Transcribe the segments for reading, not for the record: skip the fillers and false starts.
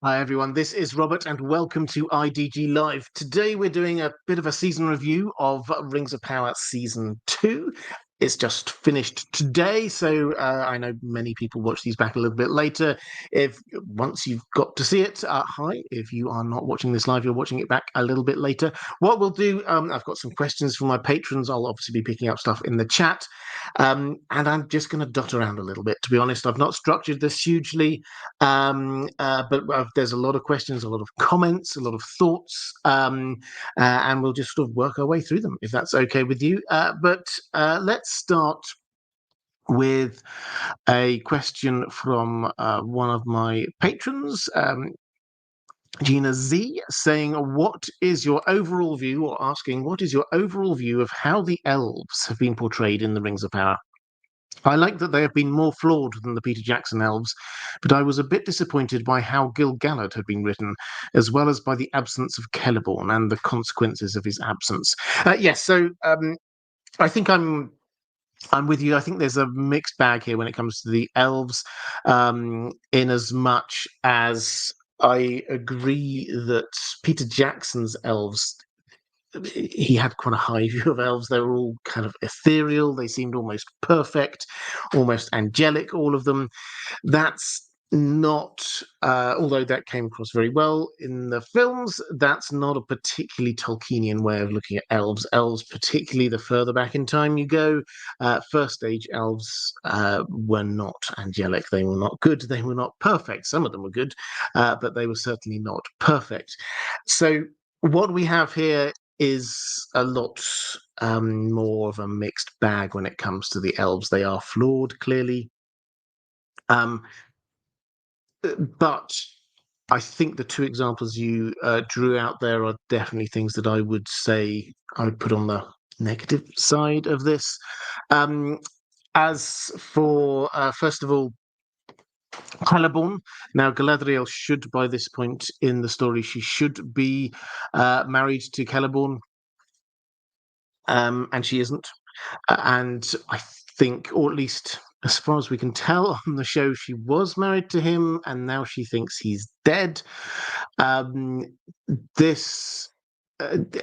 Hi everyone, this is Robert and welcome to IDG Live. Today we're doing a bit of a season review of Rings of Power Season 2. It's just finished today, so I know many people watch these back a little bit later. If once you've got to see it, hi. If you are not watching this live, you're watching it back a little bit later. What we'll do, I've got some questions from my patrons. I'll obviously be picking up stuff in the chat. And I'm just going to dot around a little bit, to be honest. I've not structured this hugely. But there's a lot of questions, a lot of comments, a lot of thoughts, and we'll just sort of work our way through them, if that's okay with you. But let's start with a question from one of my patrons, Gina Z, saying, what is your overall view, or asking, what is your overall view of how the elves have been portrayed in the Rings of Power? I like that they have been more flawed than the Peter Jackson elves, but I was a bit disappointed by how Gil-galad had been written, as well as by the absence of Celeborn and the consequences of his absence. Yes, so I think I'm with you. I think there's a mixed bag here when it comes to the elves, in as much as I agree that Peter Jackson's elves, he had quite a high view of elves. They were all kind of ethereal. They seemed almost perfect, almost angelic, all of them. That's not, although that came across very well in the films, that's not a particularly Tolkienian way of looking at elves. Elves, particularly the further back in time you go, first age elves were not angelic. They were not good. They were not perfect. Some of them were good, but they were certainly not perfect. So what we have here is a lot more of a mixed bag when it comes to the elves. They are flawed, clearly. But I think the two examples you drew out there are definitely things that I would say I would put on the negative side of this. As for, first of all, Celeborn. Now, Galadriel should, by this point in the story, she should be married to Celeborn, and she isn't. And I think, or at least as far as we can tell on the show, she was married to him, and now she thinks he's dead. Um, this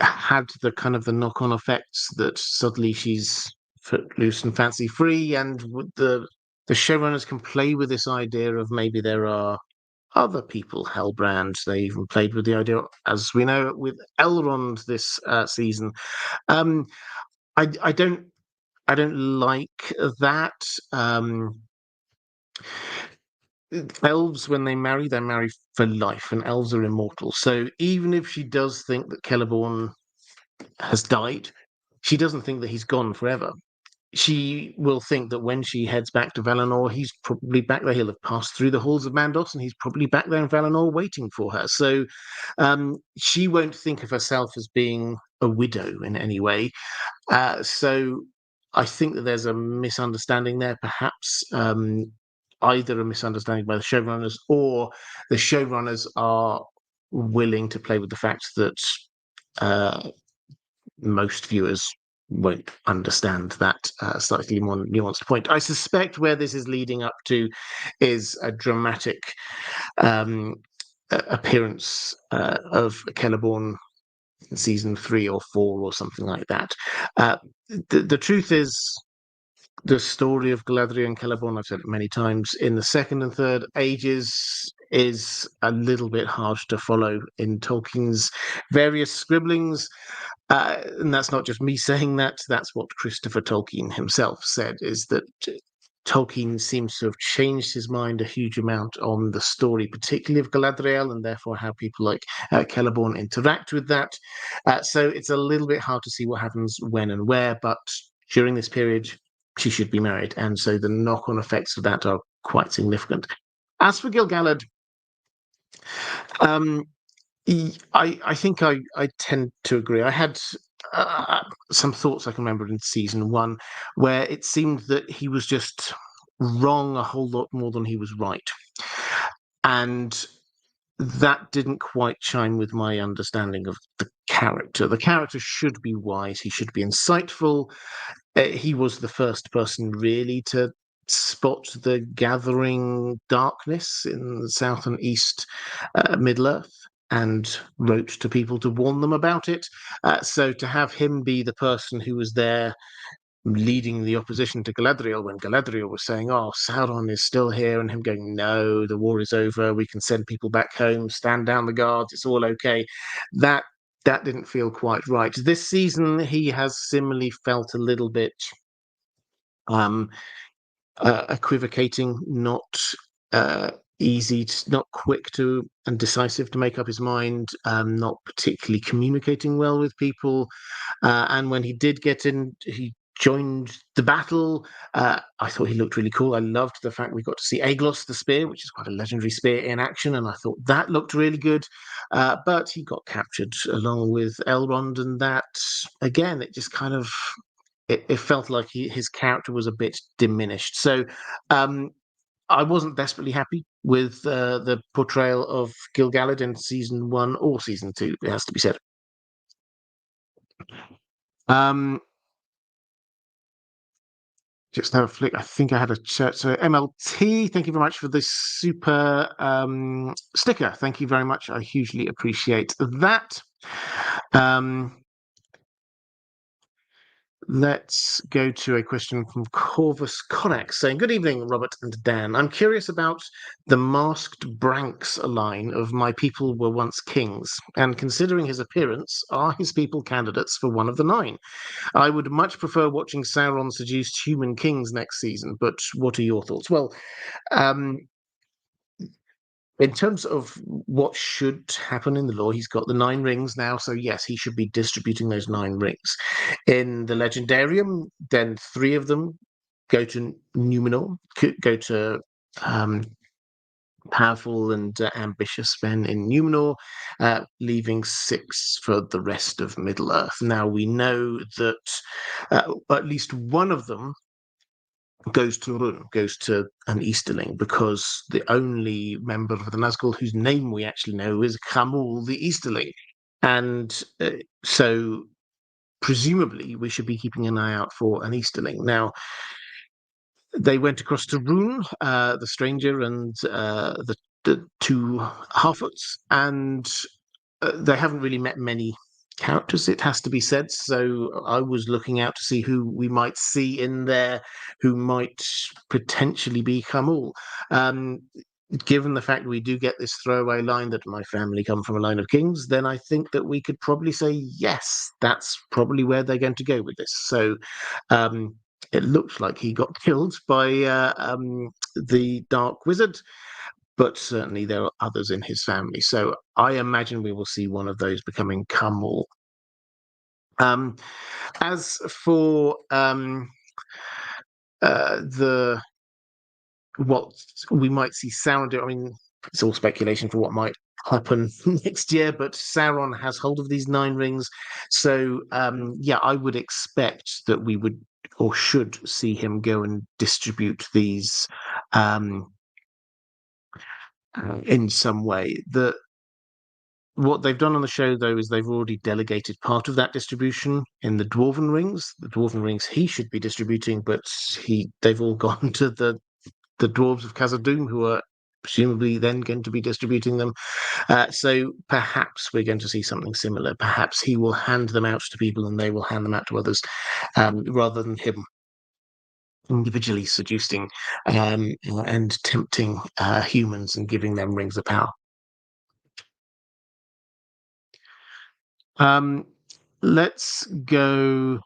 had the kind of the knock-on effects that suddenly she's footloose and fancy free, and the showrunners can play with this idea of maybe there are other people Hellbrand. They even played with the idea, as we know, with Elrond this season. Um, I don't like that. Elves, when they marry for life, and elves are immortal. So even if she does think that Celeborn has died, she doesn't think that he's gone forever. She will think that when she heads back to Valinor, he's probably back there. He'll have passed through the halls of Mandos, and he's probably back there in Valinor waiting for her. So she won't think of herself as being a widow in any way. So I think that there's a misunderstanding there, perhaps. Either a misunderstanding by the showrunners, or the showrunners are willing to play with the fact that most viewers won't understand that slightly more nuanced point. I suspect where this is leading up to is a dramatic appearance of Celeborn in season 3 or 4 or something like that. The truth is, the story of Galadriel and Celeborn, I've said it many times, in the second and third ages is a little bit hard to follow in Tolkien's various scribblings. And that's not just me saying that, that's what Christopher Tolkien himself said, is that Tolkien seems to have changed his mind a huge amount on the story, particularly of Galadriel, and therefore how people like Celeborn interact with that. So it's a little bit hard to see what happens when and where, but during this period, she should be married. And so the knock-on effects of that are quite significant. As for Gil-galad, um, I think I tend to agree. I had some thoughts I can remember in season 1 where it seemed that he was just wrong a whole lot more than he was right. And that didn't quite chime with my understanding of the character. The character should be wise, he should be insightful. He was the first person really to spot the gathering darkness in the south and east Middle-earth and wrote to people to warn them about it. So to have him be the person who was there leading the opposition to Galadriel when Galadriel was saying, "Oh, Sauron is still here," and him going, "No, the war is over. We can send people back home. Stand down the guards. It's all okay." That that didn't feel quite right. This season, he has similarly felt a little bit um, equivocating, not uh, easy, not quick to and decisive to make up his mind, not particularly communicating well with people. And when he did get in, he joined the battle. I thought he looked really cool. I loved the fact we got to see Aeglos the spear, which is quite a legendary spear in action, and I thought that looked really good. But he got captured along with Elrond, and that again, it just kind of it felt like his character was a bit diminished. So um, I wasn't desperately happy with the portrayal of Gil-galad in season 1 or season 2. It has to be said. Um, just have a flick. I think I had a chat. So MLT, thank you very much for this super sticker. Thank you very much. I hugely appreciate that. Um, Let's go to a question from Corvus Connex saying, "Good evening, Robert and Dan. I'm curious about the masked Branks line of My People Were Once Kings, and considering his appearance, are his people candidates for one of the 9? I would much prefer watching Sauron seduce human kings next season, but what are your thoughts?" Well, um, in terms of what should happen in the law, he's got the 9 rings now, so yes, he should be distributing those 9 rings. In the Legendarium, then 3 of them go to Numenor, go to um, powerful and ambitious men in Numenor, leaving 6 for the rest of Middle-earth. Now, we know that at least one of them goes to Run, goes to an Easterling, because the only member of the Nazgûl whose name we actually know is Khamul the Easterling. And so presumably we should be keeping an eye out for an Easterling. Now, they went across to Rune, the stranger, and the 2 Harfoots, and they haven't really met many characters, it has to be said. So I was looking out to see who we might see in there who might potentially be Khamul. Um, Given the fact we do get this throwaway line that my family come from a line of kings, then I think that we could probably say, yes, that's probably where they're going to go with this. So um, it looks like he got killed by the Dark Wizard, but certainly there are others in his family. So I imagine we will see one of those becoming Khamul. As for the what we might see Sauron do, I mean, it's all speculation for what might happen next year, but Sauron has hold of these 9 rings. So yeah, I would expect that we would or should see him go and distribute these in some way. What they've done on the show, though, is they've already delegated part of that distribution in the Dwarven Rings. The Dwarven Rings he should be distributing, but they've all gone to the dwarves of Khazad-dûm, who are presumably then going to be distributing them. So perhaps we're going to see something similar. Perhaps he will hand them out to people and they will hand them out to others, rather than him individually seducing and tempting humans and giving them rings of power. Let's go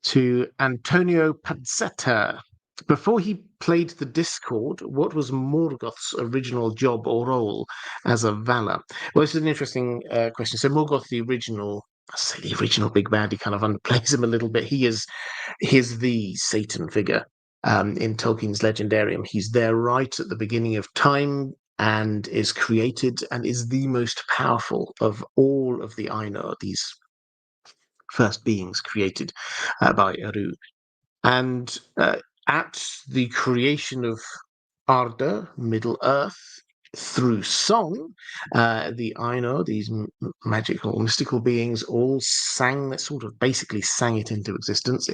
to Antonio Pazzetta. Before he played the Discord, what was Morgoth's original job or role as a Valar? Well, this is an interesting question. So Morgoth, the original, I say the original big bad, he kind of underplays him a little bit. He's the Satan figure in Tolkien's Legendarium. He's there right at the beginning of time and is created and is the most powerful of all of the Ainur, these first beings created by Eru. And at the creation of Arda, Middle Earth, through song, the Ainur, these magical, mystical beings, all sang that sort of basically sang it into existence.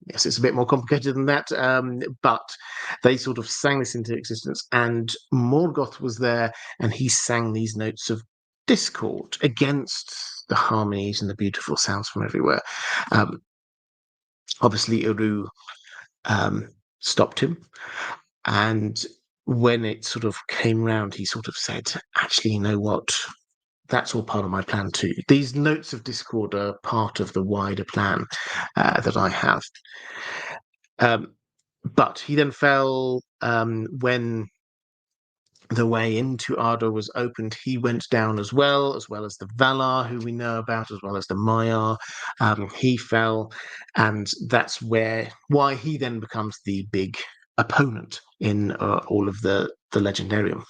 yes, it's a bit more complicated than that, but they sort of sang this into existence, and Morgoth was there, and he sang these notes of discord against the harmonies and the beautiful sounds from everywhere. Um, Obviously, Eru stopped him, and when it sort of came round, he sort of said, "Actually, you know what? That's all part of my plan too. These notes of discord are part of the wider plan that I have." Um, but he then fell when the way into Ardor was opened. He went down as well as the Valar, who we know about, as well as the Maiar. He fell, and that's why he then becomes the big opponent in all of the Legendarium.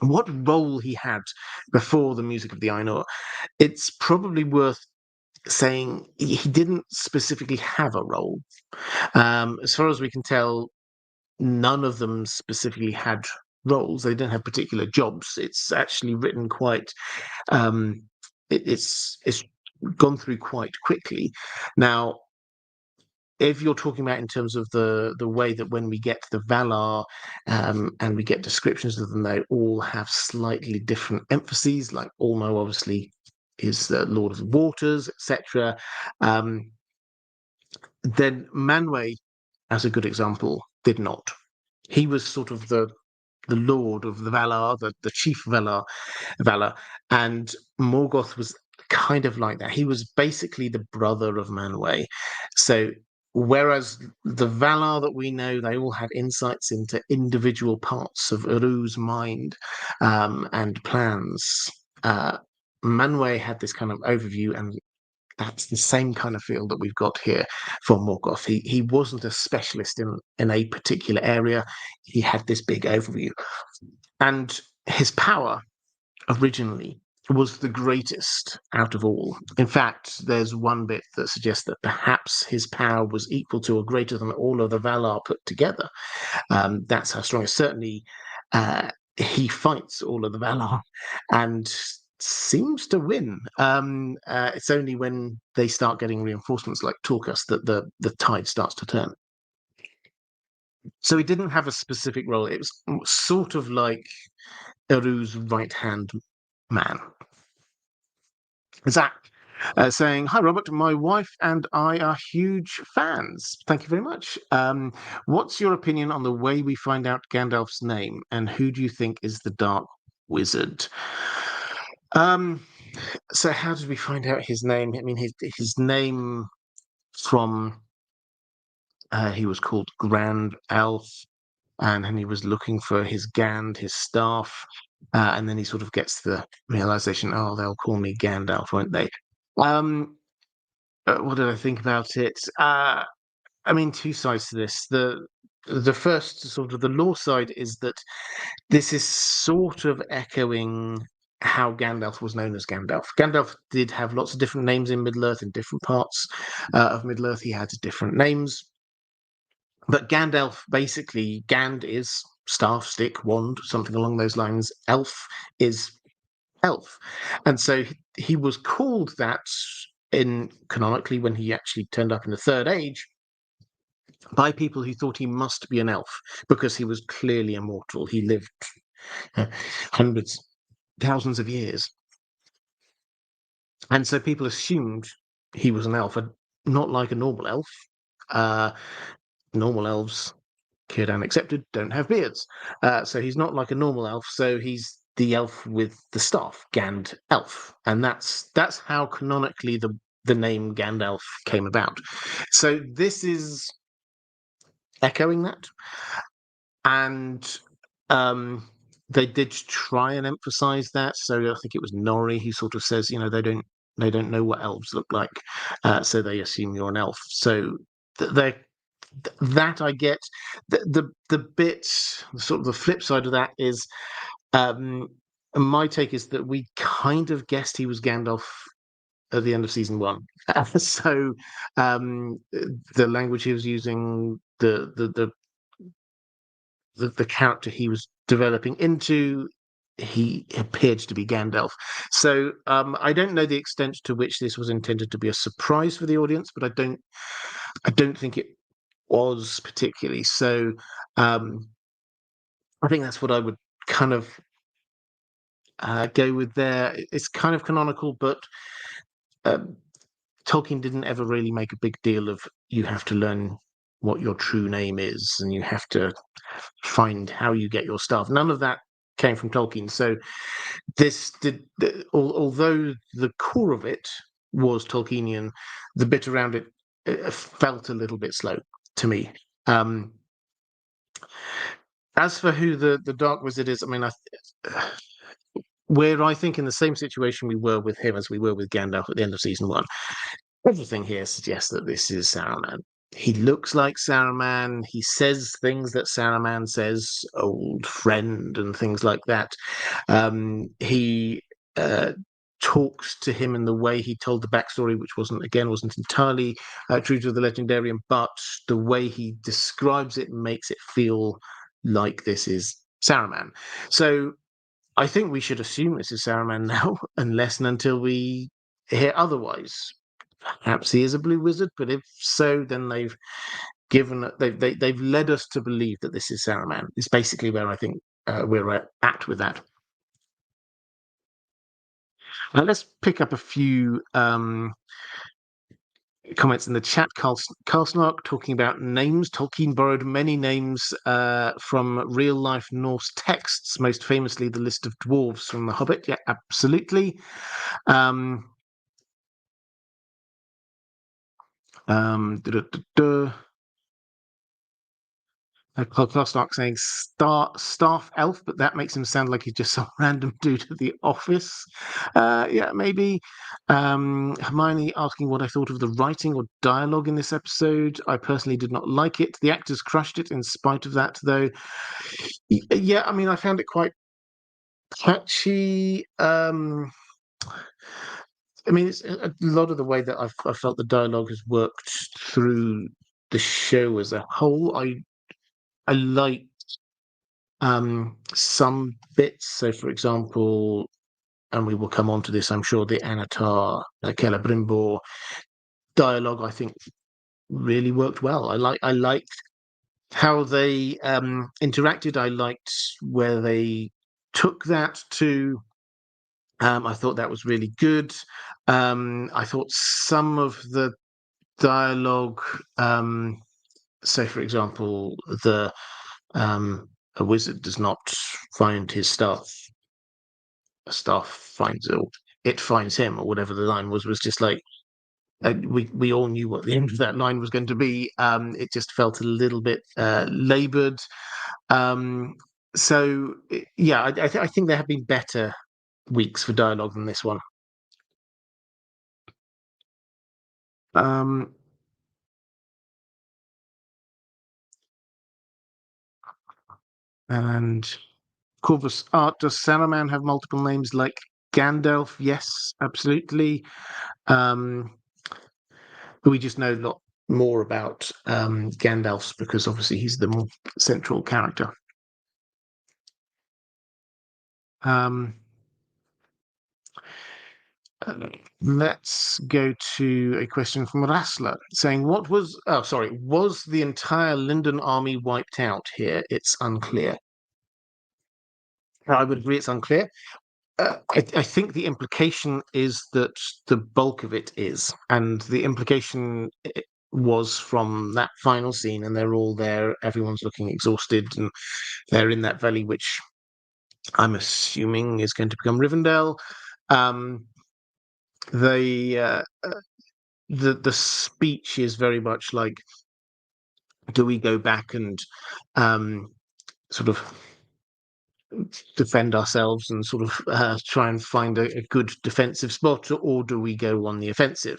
What role he had before the music of the Ainur, it's probably worth saying he didn't specifically have a role. As far as we can tell, none of them specifically had roles. They didn't have particular jobs. It's actually written quite. Um, it's gone through quite quickly. Now, if you're talking about in terms of the way that when we get to the Valar and we get descriptions of them, they all have slightly different emphases. Like Ulmo, obviously, is the Lord of the Waters, etc. Um, then Manwë, as a good example, did not. He was sort of the lord of the Valar, the chief Valar, and Morgoth was kind of like that. He was basically the brother of Manwë. So whereas the Valar that we know, they all had insights into individual parts of Uru's mind and plans. Manwë had this kind of overview, and that's the same kind of feel that we've got here for Morgoth. He wasn't a specialist in a particular area. He had this big overview. And his power originally was the greatest out of all. In fact, there's one bit that suggests that perhaps his power was equal to or greater than all of the Valar put together. That's how strong. Certainly, he fights all of the Valar and seems to win. It's only when they start getting reinforcements like Torkas that the tide starts to turn. So he didn't have a specific role. It was sort of like Eru's right-hand man. Zach saying, "Hi, Robert. My wife and I are huge fans. Thank you very much. What's your opinion on the way we find out Gandalf's name, and who do you think is the Dark Wizard?" So how did we find out his name? I mean, his name from he was called Grand Elf, and he was looking for his Gand, his staff, and then he sort of gets the realization, oh, they'll call me Gandalf, won't they? Um, what did I think about it? I mean, two sides to this. The first sort of the lore side is that this is sort of echoing how Gandalf was known as Gandalf. Gandalf did have lots of different names in Middle-earth, in different parts of Middle-earth. He had different names. But Gandalf, basically, Gand is staff, stick, wand, something along those lines. Elf is elf. And so he was called that in canonically when he actually turned up in the Third Age by people who thought he must be an elf because he was clearly immortal. He lived hundreds, thousands of years. And so people assumed he was an elf, not like a normal elf. Normal elves, Círdan accepted, don't have beards. So he's not like a normal elf. So he's the elf with the staff, Gand Elf. And that's how canonically the name Gandalf came about. So this is echoing that. And they did try and emphasize that. So I think it was Norrie who sort of says, they don't know what elves look like, so they assume you're an elf. So that I get. The bit, sort of the flip side of that is, my take is that we kind of guessed he was Gandalf at the end of season one. So the language he was using, the character he was developing into, he appeared to be Gandalf. So I don't know the extent to which this was intended to be a surprise for the audience, but I don't think it was particularly. So I think that's what I would kind of go with there. It's kind of canonical, but um, Tolkien didn't ever really make a big deal of you have to learn what your true name is and you have to find how you get your stuff. None of that came from Tolkien. So this did, although the core of it was Tolkienian, the bit around it, felt a little bit slow to me. Um, as for who the Dark Wizard is, I mean, we're, I think, in the same situation we were with him as we were with Gandalf at the end of season one. Everything here suggests that this is Saruman. He looks like Saruman. He says things that Saruman says, old friend, and things like that. He talks to him in the way he told the backstory, which wasn't entirely true to the legendarium, but the way he describes it makes it feel like this is Saruman. So I think we should assume this is Saruman now, unless and until we hear otherwise. Perhaps he is a blue wizard, but if so, then they've led us to believe that this is Saruman. It's basically where I think we're at with that. Let's pick up a few comments in the chat. Carl Snark talking about names. Tolkien borrowed many names from real life Norse texts, most famously the list of dwarves from The Hobbit. Yeah, absolutely. Carl Snark saying staff elf, but that makes him sound like he's just some random dude at the office. Yeah, maybe. Hermione asking what I thought of the writing or dialogue in this episode. I personally did not like it. The actors crushed it in spite of that, though. Yeah, I mean, I found it quite catchy. I mean, it's a lot of the way that I felt the dialogue has worked through the show as a whole. I like some bits. So, for example, and we will come on to this, I'm sure, the Anatar Celebrimbor dialogue, I think, really worked well. I liked how they interacted. I liked where they took that to. I thought that was really good. I thought some of the dialogue, so for example, a wizard does not find his staff. A staff finds it finds him, or whatever the line was just like we all knew what the end of that line was going to be. It just felt a little bit laboured. So yeah, I think there have been better weeks for dialogue than this one. Um, and Corvus Art, does Saruman have multiple names like Gandalf? Yes, absolutely. We just know a lot more about Gandalf's because obviously he's the more central character. Let's go to a question from Rassler saying, was the entire Linden army wiped out here? It's unclear. I would agree it's unclear. I think the implication is that the bulk of it is, and the implication was from that final scene, and they're all there, everyone's looking exhausted, and they're in that valley, which I'm assuming is going to become Rivendell. The speech is very much like, do we go back and sort of defend ourselves and sort of try and find a good defensive spot, or do we go on the offensive?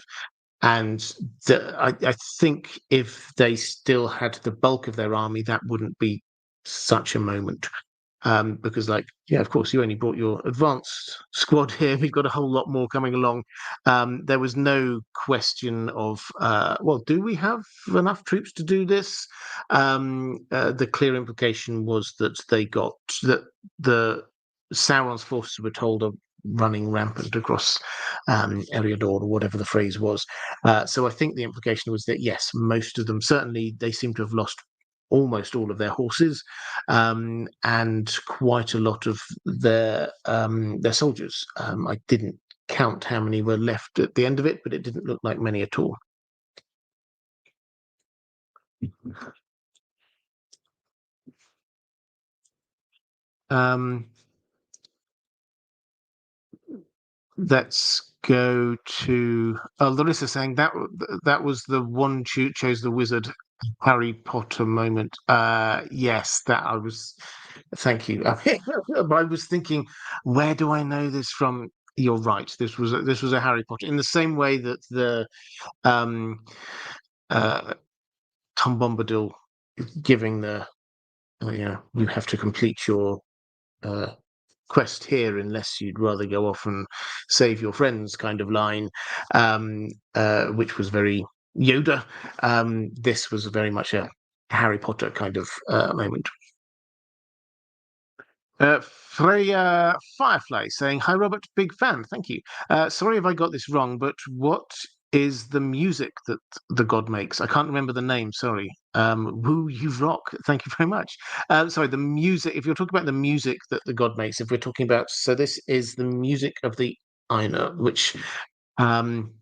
And I think if they still had the bulk of their army, that wouldn't be such a moment. Because, like, yeah, of course, you only brought your advanced squad here. We've got a whole lot more coming along. There was no question of, well, do we have enough troops to do this? The clear implication was that they got that the Sauron's forces were told are running rampant across Eriador, or whatever the phrase was. So I think the implication was that, yes, most of them, certainly they seem to have lost almost all of their horses, and quite a lot of their soldiers. I didn't count how many were left at the end of it, but it didn't look like many at all. Um, let's go to Larissa saying that was the one chose the wizard Harry Potter moment. Yes, that I was. Thank you. I was thinking, where do I know this from? You're right. This was a Harry Potter, in the same way that the um, Tom Bombadil giving the you have to complete your uh, quest here unless you'd rather go off and save your friends kind of line, which was very Yoda. This was very much a Harry Potter kind of moment. Freya Firefly saying, "Hi, Robert, big fan. Thank you. Sorry if I got this wrong, but what is the music that the god makes? I can't remember the name. Sorry. Woo, you rock. Thank you very much. Sorry, the music. If you're talking about the music that the god makes, if we're talking about, so this is the music of the Aina, which um,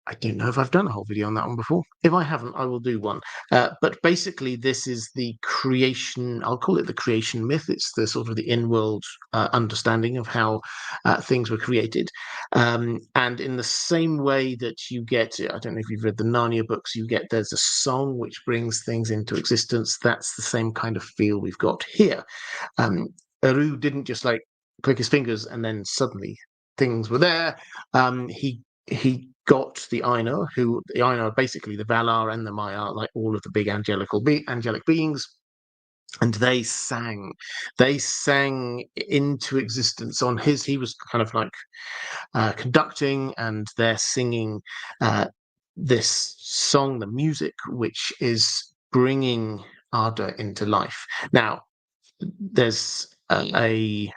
I don't know if I've done a whole video on that one before. If I haven't, I will do one. But basically, this is the creation, I'll call it the creation myth. It's the sort of the in-world understanding of how things were created. And in the same way that you get, I don't know if you've read the Narnia books, there's a song which brings things into existence. That's the same kind of feel we've got here. Eru didn't just like click his fingers and then suddenly things were there. He got the Aina, who the Aina are basically the Valar and the Maiar, like all of the big angelic beings, and they sang into existence on his. He was kind of like conducting, and they're singing this song, the music, which is bringing Arda into life. Now, there's an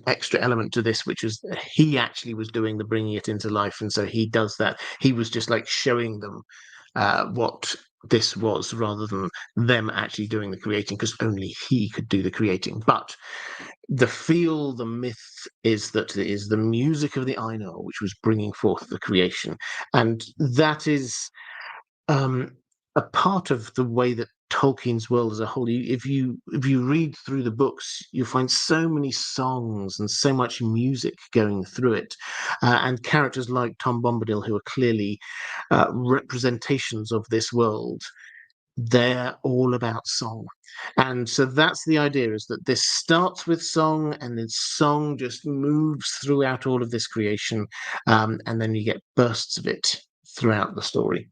extra element to this, which is he actually was doing the bringing it into life, and so he does that. He was just like showing them what this was, rather than them actually doing the creating, because only he could do the creating. But the myth is that it is the music of the Ainur which was bringing forth the creation, and that is a part of the way that Tolkien's world as a whole. If you read through the books, you find so many songs and so much music going through it, and characters like Tom Bombadil, who are clearly representations of this world. They're all about song, and so that's the idea: is that this starts with song, and then song just moves throughout all of this creation, and then you get bursts of it throughout the story.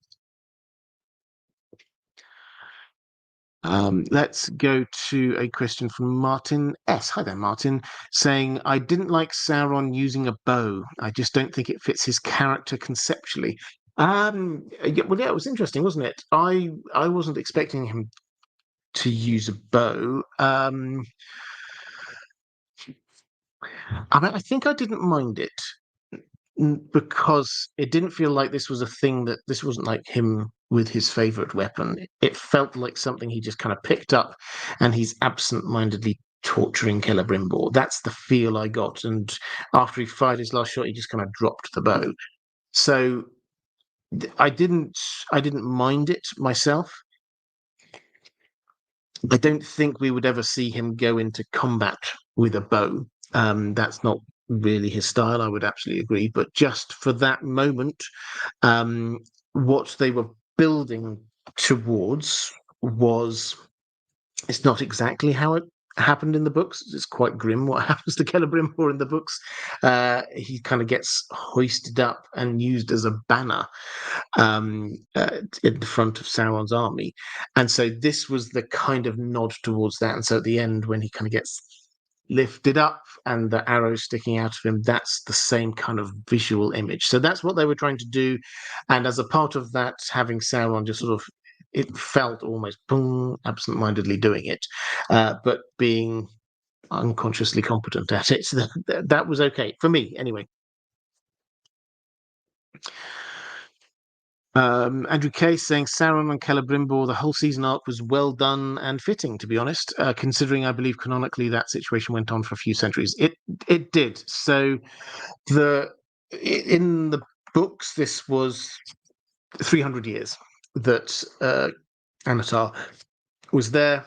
Let's go to a question from Martin S. Hi there, Martin, saying, "I didn't like Sauron using a bow. I just don't think it fits his character conceptually." Yeah, well, yeah, it was interesting, wasn't it? I wasn't expecting him to use a bow. I mean, I think I didn't mind it, because it didn't feel like this was a thing that this wasn't like him with his favorite weapon. It felt like something he just kind of picked up, and he's absent-mindedly torturing Celebrimbor. That's the feel I got. And after he fired his last shot, he just kind of dropped the bow. So I didn't mind it myself. I don't think we would ever see him go into combat with a bow. That's not really his style. I would absolutely agree. But just for that moment, what they were building towards was, it's not exactly how it happened in the books. It's quite grim what happens to Celebrimbor in the books. He kind of gets hoisted up and used as a banner in the front of Sauron's army. And so this was the kind of nod towards that. And so at the end, when he kind of gets lifted up and the arrow sticking out of him, that's the same kind of visual image. So that's what they were trying to do. And as a part of that, having Sauron just sort of, it felt almost boom, absent-mindedly doing it, but being unconsciously competent at it. So that was okay for me, anyway. Andrew K saying Sauron and Celebrimbor, the whole season arc was well done and fitting, to be honest, considering I believe canonically that situation went on for a few centuries. It did. So in the books, this was 300 years that Anatar was there,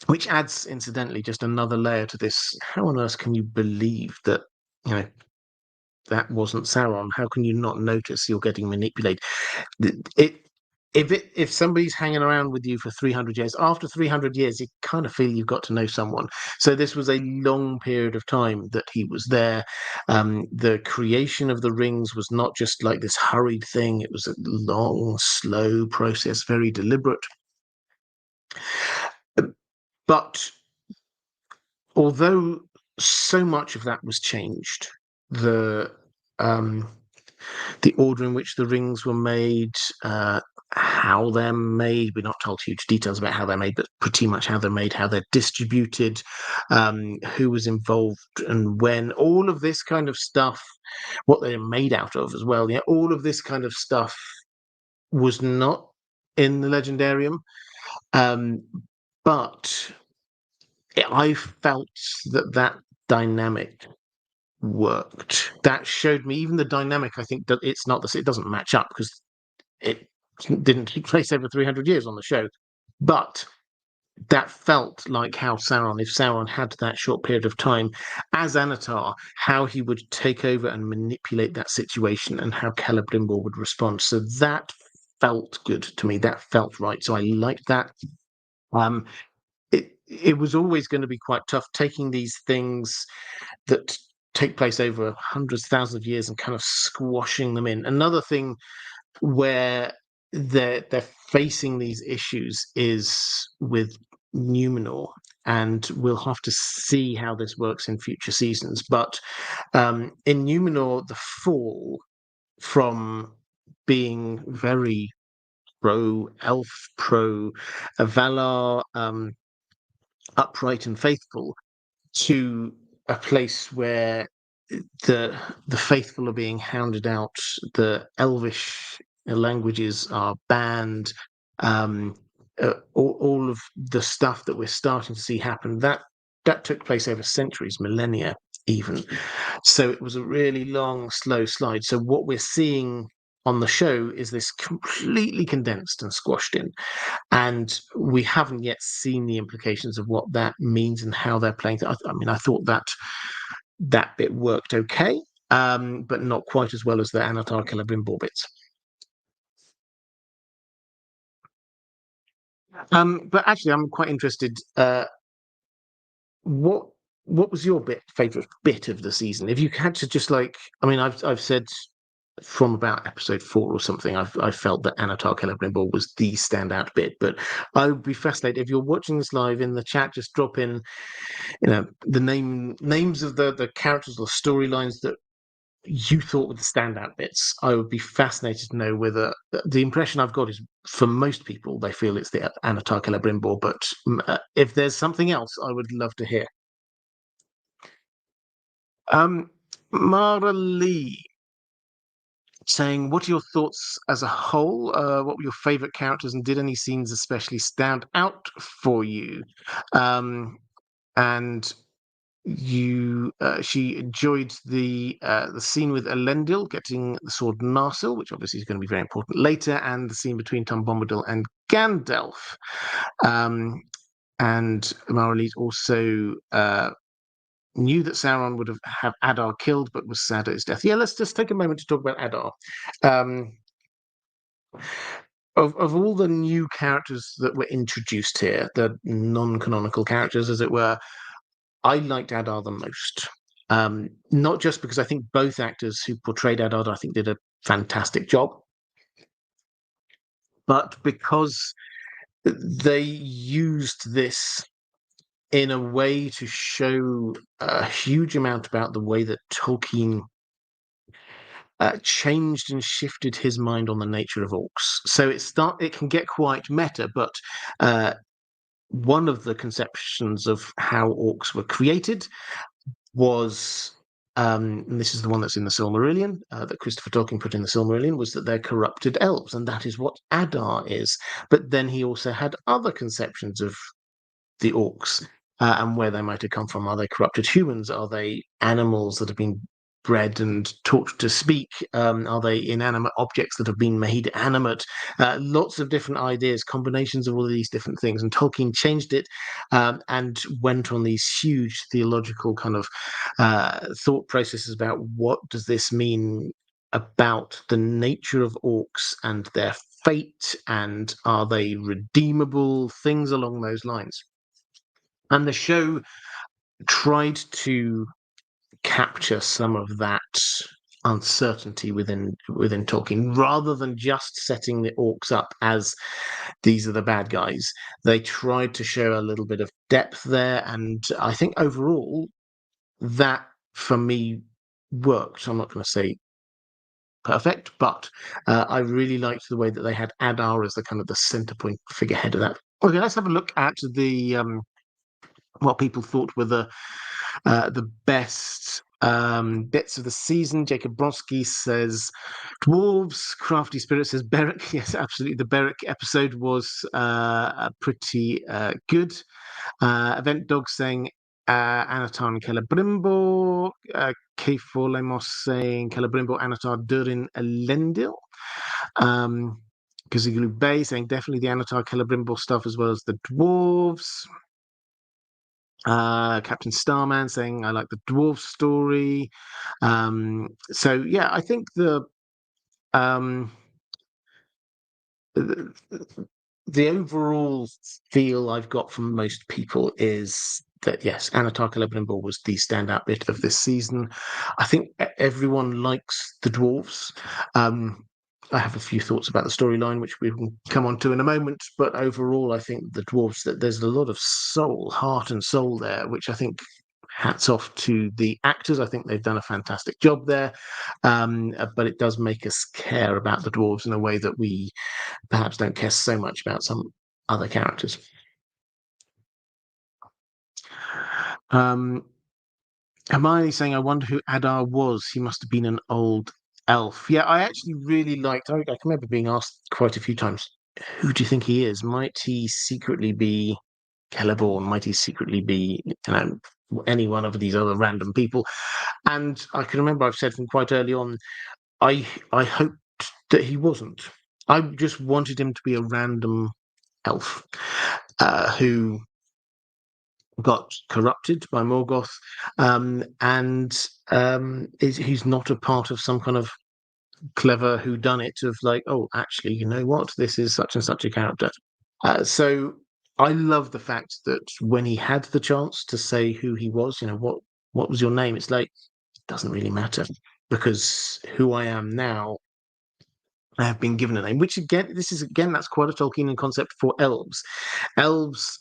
which adds, incidentally, just another layer to this. How on earth can you believe that, you know, that wasn't Sauron? How can you not notice you're getting manipulated? It if somebody's hanging around with you for 300 years, after 300 years, you kind of feel you've got to know someone. So this was a long period of time that he was there. The creation of the rings was not just like this hurried thing. It was a long, slow process, very deliberate. But although so much of that was changed, the um, the order in which the rings were made, how they're made. We're not told huge details about how they're made, but pretty much how they're made, how they're distributed, who was involved and when. All of this kind of stuff, what they're made out of as well. Yeah, all of this kind of stuff was not in the Legendarium, but I felt that dynamic worked. That showed me even the dynamic. I think that it's not this. It doesn't match up because it didn't take place over 300 years on the show, but that felt like how Sauron, if Sauron had that short period of time as Anatar, how he would take over and manipulate that situation and how Celebrimbor would respond. So that felt good to me. That felt right. So I liked that. Um, it was always going to be quite tough taking these things that take place over hundreds, thousands of years and kind of squashing them in. Another thing where they're facing these issues is with Numenor, and we'll have to see how this works in future seasons. But in Numenor, the fall from being very pro elf, pro Valar, upright and faithful, to a place where the faithful are being hounded out, the Elvish languages are banned, all of the stuff that we're starting to see happen, that took place over centuries, millennia even. So it was a really long, slow slide. So what we're seeing on the show is this completely condensed and squashed in. And we haven't yet seen the implications of what that means and how they're playing. I mean, I thought that bit worked okay, but not quite as well as the Anatar Celebrimbor bits. But actually, I'm quite interested. What was your favorite bit of the season? If you had to just like, I mean, I've said from about episode 4 or something, I felt that Anatar Celebrimbor was the standout bit. But I would be fascinated if you're watching this live in the chat. Just drop in, the names of the characters or storylines that you thought were the standout bits. I would be fascinated to know whether the impression I've got is for most people they feel it's the Anatar Celebrimbor, but if there's something else, I would love to hear. Maura Lee saying, what are your thoughts as a whole? What were your favorite characters, and did any scenes especially stand out for you? And she enjoyed the scene with Elendil getting the sword Narsil, which obviously is going to be very important later, and the scene between Tom Bombadil and Gandalf. And Maura Lee also knew that Sauron would have Adar killed, but was sad at his death. Yeah, let's just take a moment to talk about Adar. Of all the new characters that were introduced here, the non-canonical characters, as it were, I liked Adar the most. Not just because I think both actors who portrayed Adar, I think, did a fantastic job, but because they used this in a way to show a huge amount about the way that Tolkien changed and shifted his mind on the nature of orcs. So it can get quite meta, but one of the conceptions of how orcs were created was, and this is the one that's in the Silmarillion, that Christopher Tolkien put in the Silmarillion, was that they're corrupted elves, and that is what Adar is. But then he also had other conceptions of the orcs, and where they might have come from. Are they corrupted humans? Are they animals that have been bred and taught to speak? Are they inanimate objects that have been made animate? Lots of different ideas, combinations of all of these different things. And Tolkien changed it, and went on these huge theological kind of thought processes about what does this mean about the nature of orcs and their fate, and are they redeemable, things along those lines. And the show tried to capture some of that uncertainty within Tolkien, rather than just setting the orcs up as these are the bad guys. They tried to show a little bit of depth there, and I think overall that for me worked. I'm not going to say perfect, but I really liked the way that they had Adar as the kind of the center point figurehead of that. Okay, let's have a look at the what people thought were the best bits of the season. Jacob Brodsky says dwarves, crafty spirit says Beric. Yes, absolutely. The Beric episode was pretty good. Event Dog saying Anatar and Celebrimbo. Keifolemos saying Celebrimbo, Anatar, Durin, Elendil. Kazigulu Bay saying definitely the Anatar Celebrimbo stuff as well as the dwarves. Captain Starman saying I like the dwarf story. So yeah, I think um, the overall feel I've got from most people is that yes, Anatar Celebrimbo was the standout bit of this season. I think everyone likes the dwarves. I have a few thoughts about the storyline, which we can come on to in a moment. But overall, I think the dwarves, that there's a lot of soul, heart and soul there, which I think hats off to the actors. I think they've done a fantastic job there. But it does make us care about the dwarves in a way that we perhaps don't care so much about some other characters. Hermione saying, I wonder who Adar was. He must have been an old elf. Yeah, I actually really liked, I can remember being asked quite a few times, who do you think he is? Might he secretly be Celeborn? Might he secretly be, any one of these other random people? And I can remember I've said from quite early on, I hoped that he wasn't. I just wanted him to be a random elf who got corrupted by Morgoth, and he's not a part of some kind of clever whodunit of like, oh, actually, you know what? This is such and such a character. So I love the fact that when he had the chance to say who he was, what was your name? It's like, it doesn't really matter, because who I am now, I have been given a name, which again, that's quite a Tolkienian concept for elves. Elves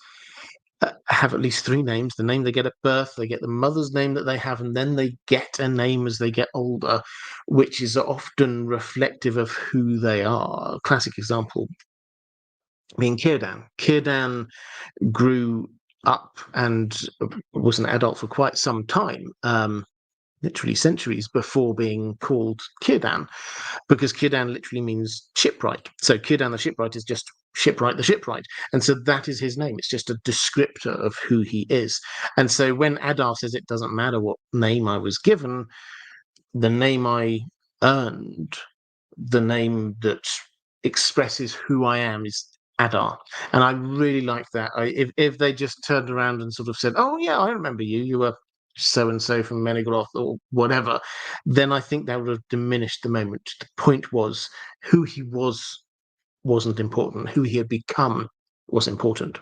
have at least three names: the name they get at birth, they get the mother's name that they have, and then they get a name as they get older, which is often reflective of who they are. A classic example being Círdan. Círdan grew up and was an adult for quite some time, literally centuries before being called Círdan, because Círdan literally means shipwright. So Círdan the shipwright is just shipwright the shipwright, and so that is his name. It's just a descriptor of who he is. And so when Adar says it doesn't matter what name I was given, the name I earned, the name that expresses who I am, is Adar. And I really like that. If they just turned around and sort of said, oh yeah, I remember you, you were so and so from Menegroth or whatever, then I think that would have diminished the moment. The point was, who he wasn't important. Who he had become was important.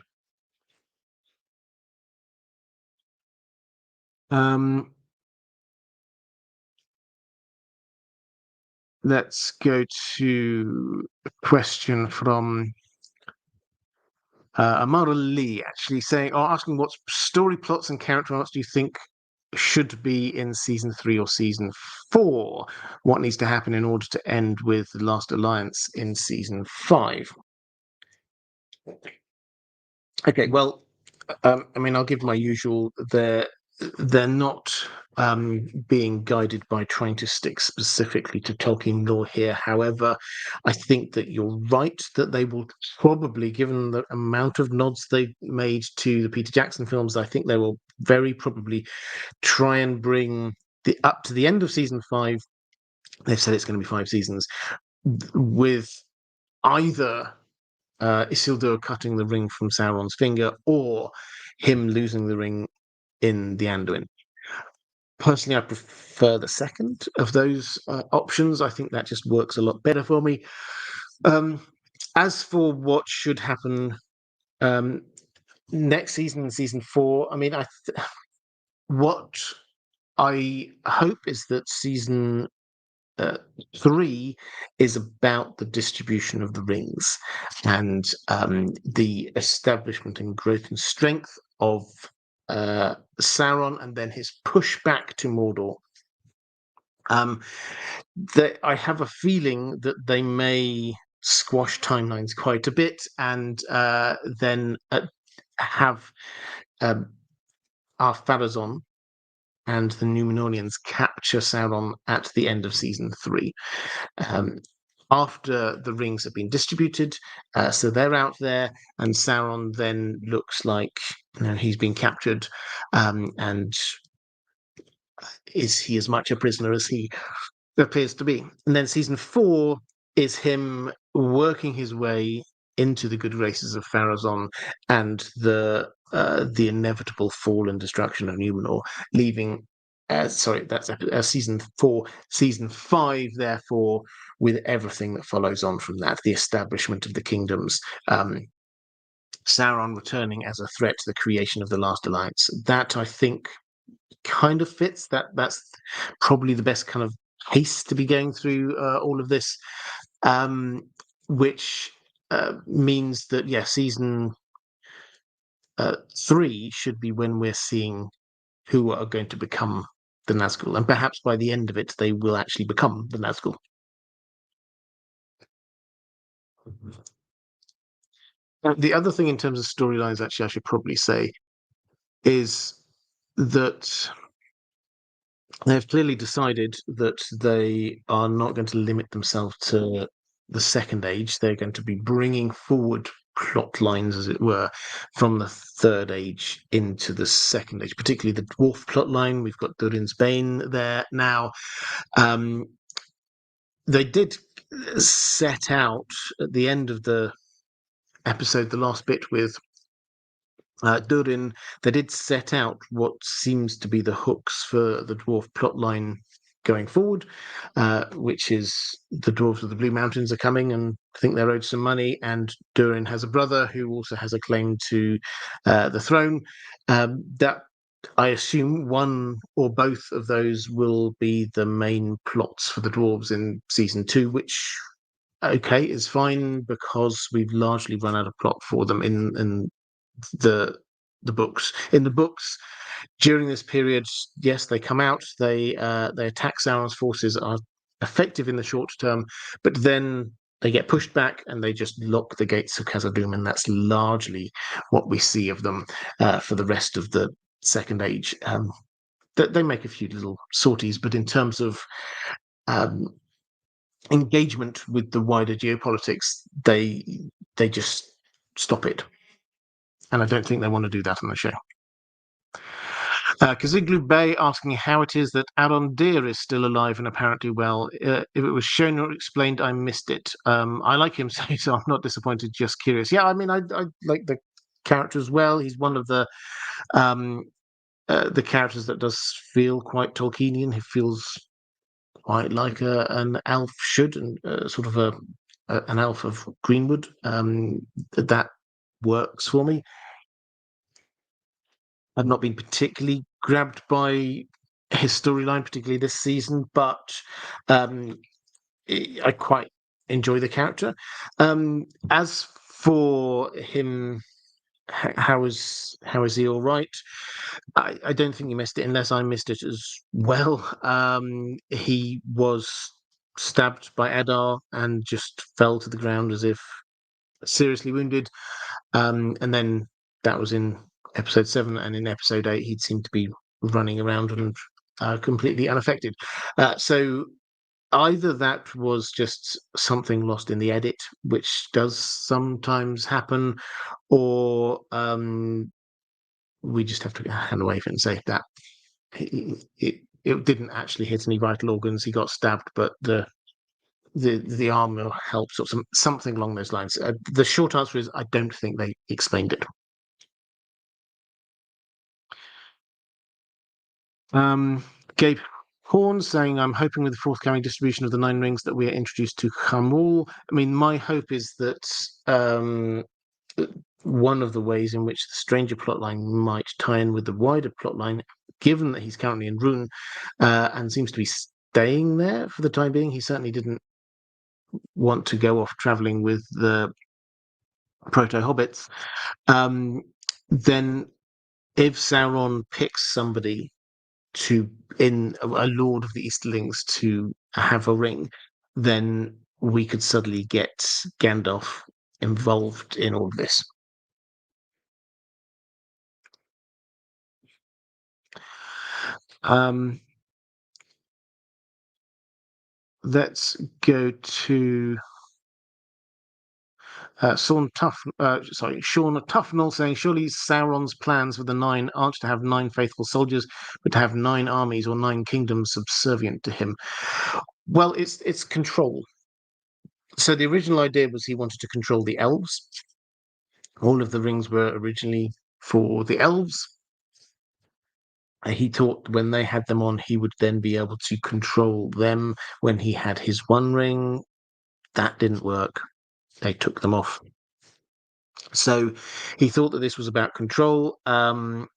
Let's go to a question from Amara Lee, actually saying, or asking, what story plots and character arcs do you think should be in season 3 or season 4? What needs to happen in order to end with the Last Alliance in season 5? Okay, well, I mean, I'll give my usual. They're not being guided by trying to stick specifically to Tolkien lore here. However, I think that you're right that they will probably, given the amount of nods they've made to the Peter Jackson films, I think they will very probably try and bring the up to the end of season 5. They've said it's going to be 5 seasons with either Isildur cutting the ring from Sauron's finger or him losing the ring in the Anduin. Personally, I prefer the second of those options. I think that just works a lot better for me. Um, as for what should happen um, next season, season 4, I mean, what I hope is that season uh, 3 is about the distribution of the rings and the establishment and growth and strength of Sauron, and then his pushback to Mordor. I have a feeling that they may squash timelines quite a bit, and then have um, our Pharazôn and the Númenóreans capture Sauron at the end of season 3. After the rings have been distributed, so they're out there, and Sauron then looks like he's been captured, and is he as much a prisoner as he appears to be? And then season 4 is him working his way into the good graces of Pharazôn and the inevitable fall and destruction of Numenor, leaving. Sorry, that's season 4. Season 5, therefore, with everything that follows on from that, the establishment of the kingdoms, Sauron returning as a threat to the creation of the Last Alliance. That, I think, kind of fits. That's probably the best kind of pace to be going through all of this, which means that season 3 should be when we're seeing who are going to become the Nazgûl, and perhaps by the end of it they will actually become the Nazgûl. The other thing in terms of storylines, actually, I should probably say, is that they've clearly decided that they are not going to limit themselves to the Second Age. They're going to be bringing forward plot lines, as it were, from the Third Age into the Second Age, particularly the dwarf plot line. We've got Durin's Bane there now. They did set out at the end of the episode, the last bit with Durin, they did set out what seems to be the hooks for the dwarf plotline going forward, which is the dwarves of the Blue Mountains are coming and think they're owed some money, and Durin has a brother who also has a claim to the throne. That, I assume, one or both of those will be the main plots for the dwarves in season 2, which okay is fine because we've largely run out of plot for them in the books. In the books, during this period, yes, they come out, they attack Sauron's forces, are effective in the short term, but then they get pushed back and they just lock the gates of Khazad-dûm, and that's largely what we see of them for the rest of the Second Age. They make a few little sorties, but in terms of engagement with the wider geopolitics, they just stop it. And I don't think they want to do that on the show. Kaziglu Bay asking how it is that Arondir is still alive and apparently well. If it was shown or explained, I missed it. I like him, so I'm not disappointed, just curious. Yeah, I mean, I like the character as well. He's one of the characters that does feel quite Tolkienian. He feels quite like an elf should, and sort of an elf of Greenwood. That works for me. I've not been particularly grabbed by his storyline, particularly this season, but I quite enjoy the character. As for him, how is he all right? I don't think he missed it, unless I missed it as well. He was stabbed by Eddar and just fell to the ground as if seriously wounded, and then that was in episode 7, and in episode 8 he'd seemed to be running around and completely unaffected. So either that was just something lost in the edit, which does sometimes happen, or we just have to hand away from it and say that it didn't actually hit any vital organs. He got stabbed, but the armor helps, or something along those lines. The short answer is I don't think they explained it. Gabe Horn saying, I'm hoping with the forthcoming distribution of the Nine Rings that we are introduced to Khamul. I mean, my hope is that one of the ways in which the Stranger plotline might tie in with the wider plotline, given that he's currently in Rune and seems to be staying there for the time being, he certainly didn't want to go off traveling with the proto-hobbits, then if Sauron picks somebody in a Lord of the Easterlings to have a ring, then we could suddenly get Gandalf involved in all of this. Let's go to Sean Tufnell saying, surely Sauron's plans with the Nine aren't to have 9 faithful soldiers, but to have 9 armies or 9 kingdoms subservient to him. Well, it's control. So the original idea was he wanted to control the elves. All of the rings were originally for the elves. He thought when they had them on, he would then be able to control them when he had his one ring. That didn't work. They took them off. So he thought that this was about control, and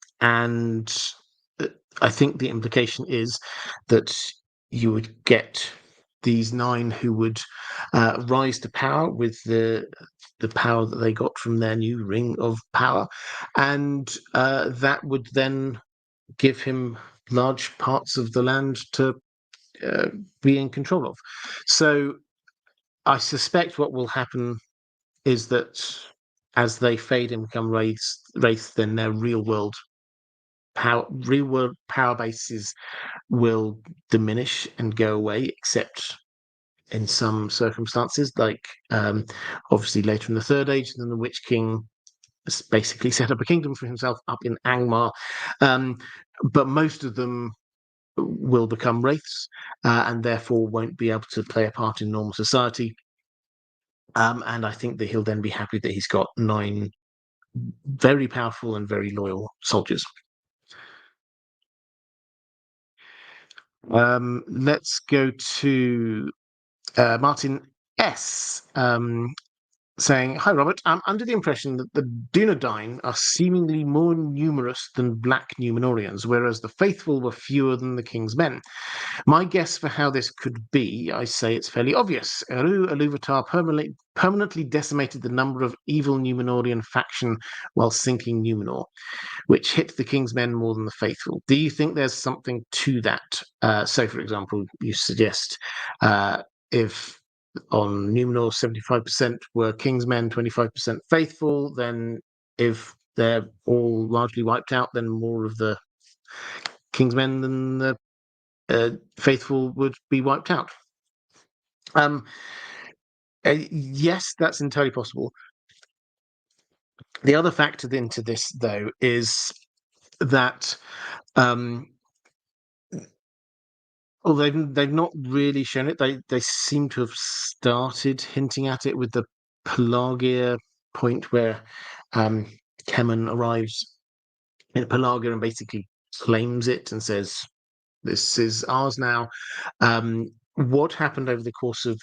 I think the implication is that you would get these 9 who would rise to power with the power that they got from their new ring of power, and that would then give him large parts of the land to be in control of. So I suspect what will happen is that as they fade and become wraiths, then their real world power bases will diminish and go away, except in some circumstances, like obviously later in the Third Age, then the Witch King basically set up a kingdom for himself up in Angmar. But most of them will become wraiths and therefore won't be able to play a part in normal society. And I think that he'll then be happy that he's got 9 very powerful and very loyal soldiers. Let's go to Martin S. Saying, hi, Robert. I'm under the impression that the Dunedain are seemingly more numerous than Black Númenóreans, whereas the faithful were fewer than the King's men. My guess for how this could be, I say it's fairly obvious. Eru Ilúvatar permanently decimated the number of evil Númenórean faction while sinking Númenor, which hit the King's men more than the faithful. Do you think there's something to that? So, for example, you suggest if on Númenor 75% were King's men, 25% faithful, then if they're all largely wiped out, then more of the King's men than the faithful would be wiped out. Yes, that's entirely possible. The other factor into this, though, is that they've not really shown it. They seem to have started hinting at it with the Pelagia point where Kemen arrives in Pelagia and basically claims it and says, "This is ours now." What happened over the course of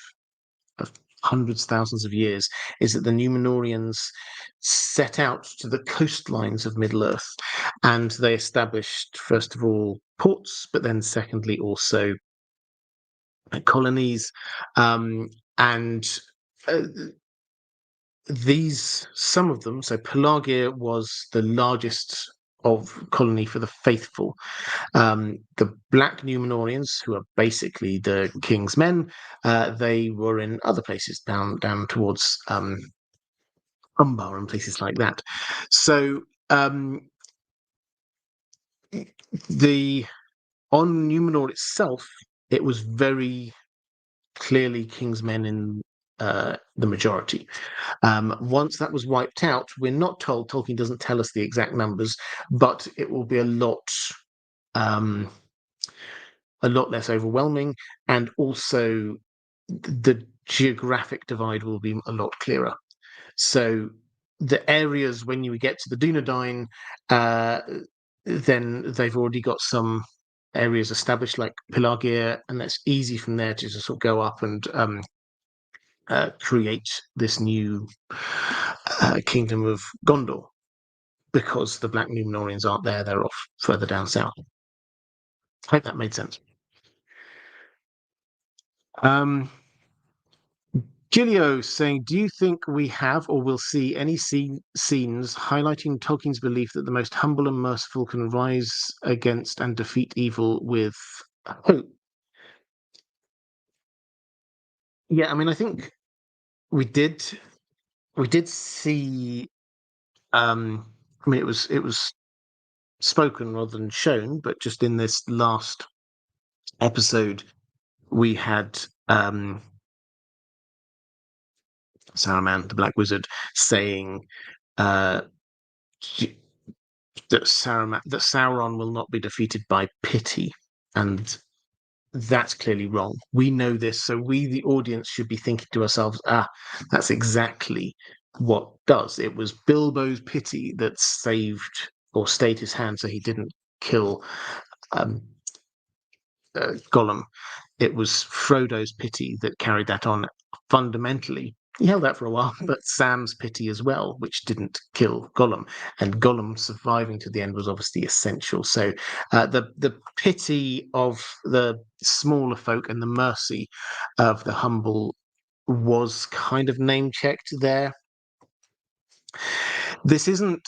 hundreds, thousands of years is that the Númenóreans set out to the coastlines of Middle-earth, and they established, first of all, ports, but then secondly also colonies, and some of them, so Pelagia was the largest of colony for the faithful. The Black Númenóreans, who are basically the King's men, they were in other places down towards Umbar and places like that. So the on Numenor itself, it was very clearly King's Men in the majority. Once that was wiped out, we're not told. Tolkien doesn't tell us the exact numbers, but it will be um, a lot less overwhelming, and also the geographic divide will be a lot clearer. So the areas when you get to the Dunedain, then they've already got some areas established like Pelargir, and that's easy from there to just sort of go up and create this new kingdom of Gondor, because the Black Númenóreans aren't there; they're off further down south. I hope that made sense. Gilio saying, do you think we have or will see any scenes highlighting Tolkien's belief that the most humble and merciful can rise against and defeat evil with hope? Yeah, I mean, I think we did see. I mean, it was spoken rather than shown, but just in this last episode, we had Saruman, the Black Wizard, saying uh, that Sauron will not be defeated by pity, and that's clearly wrong. We know this, so we, the audience, should be thinking to ourselves, that's exactly what does. It was Bilbo's pity that saved or stayed his hand so he didn't kill um, Gollum. It was Frodo's pity that carried that on. Fundamentally, he held that for a while, but Sam's pity as well, which didn't kill Gollum, and Gollum surviving to the end was obviously essential. So the pity of the smaller folk and the mercy of the humble was kind of name checked there. This isn't.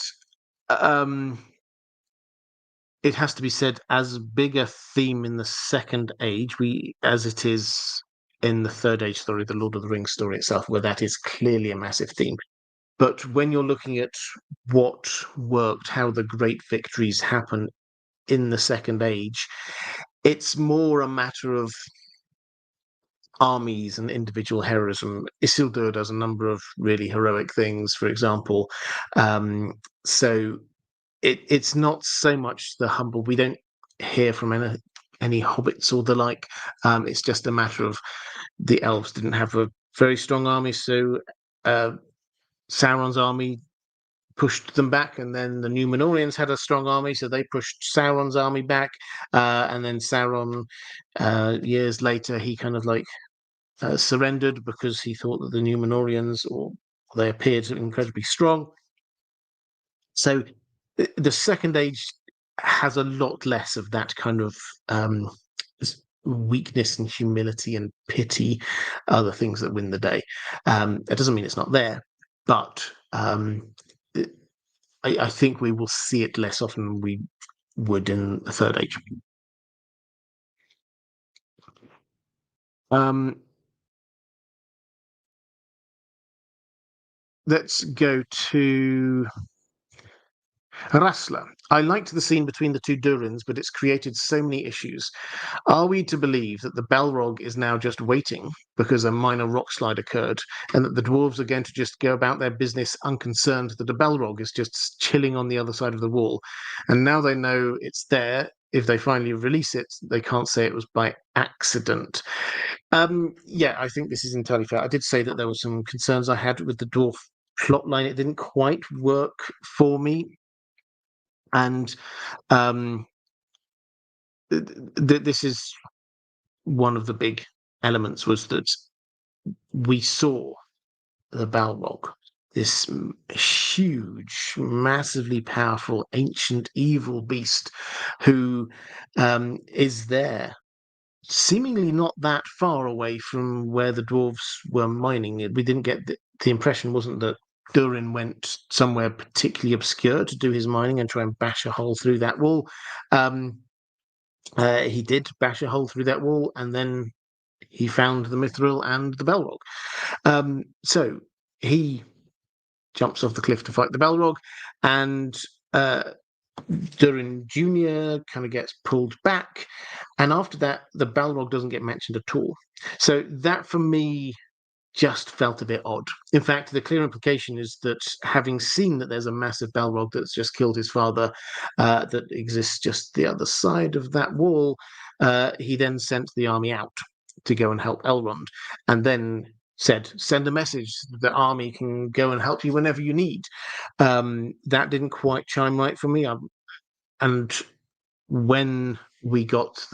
It has to be said, as big a theme in the Second Age as it is in the Third Age story, the Lord of the Rings story itself, where that is clearly a massive theme. But when you're looking at what worked, how the great victories happen in the Second Age, it's more a matter of armies and individual heroism. Isildur does a number of really heroic things, for example. So it's not so much the humble. We don't hear from any hobbits or the like. It's just a matter of the elves didn't have a very strong army, so Sauron's army pushed them back, and then the Númenóreans had a strong army, so they pushed Sauron's army back, and then Sauron, years later, he kind of like surrendered because he thought that the Númenóreans, or they appeared incredibly strong. So the Second Age has a lot less of that kind of weakness and humility and pity, other things that win the day. It doesn't mean it's not there, but I think we will see it less often than we would in the Third Age. Let's go to Rassler. I liked the scene between the two Durins, but it's created so many issues. Are we to believe that the Balrog is now just waiting because a minor rock slide occurred, and that the dwarves are going to just go about their business unconcerned that the Balrog is just chilling on the other side of the wall? And now they know it's there. If they finally release it, they can't say it was by accident. Yeah, I think this is entirely fair. I did say that there were some concerns I had with the dwarf plotline. It didn't quite work for me. And this is one of the big elements, was that we saw the Balrog, this huge, massively powerful, ancient, evil beast who is there, seemingly not that far away from where the dwarves were mining. We didn't get the impression wasn't that Durin went somewhere particularly obscure to do his mining and try and bash a hole through that wall. He did bash a hole through that wall, and then he found the Mithril and the Balrog. So he jumps off the cliff to fight the Balrog, and Durin Jr. kind of gets pulled back, and after that, the Balrog doesn't get mentioned at all. So that, for me, just felt a bit odd. In fact, the clear implication is that, having seen that there's a massive Balrog that's just killed his father, that exists just the other side of that wall, he then sent the army out to go and help Elrond, and then said, "Send a message. The army can go and help you whenever you need." That didn't quite chime right for me. And when we got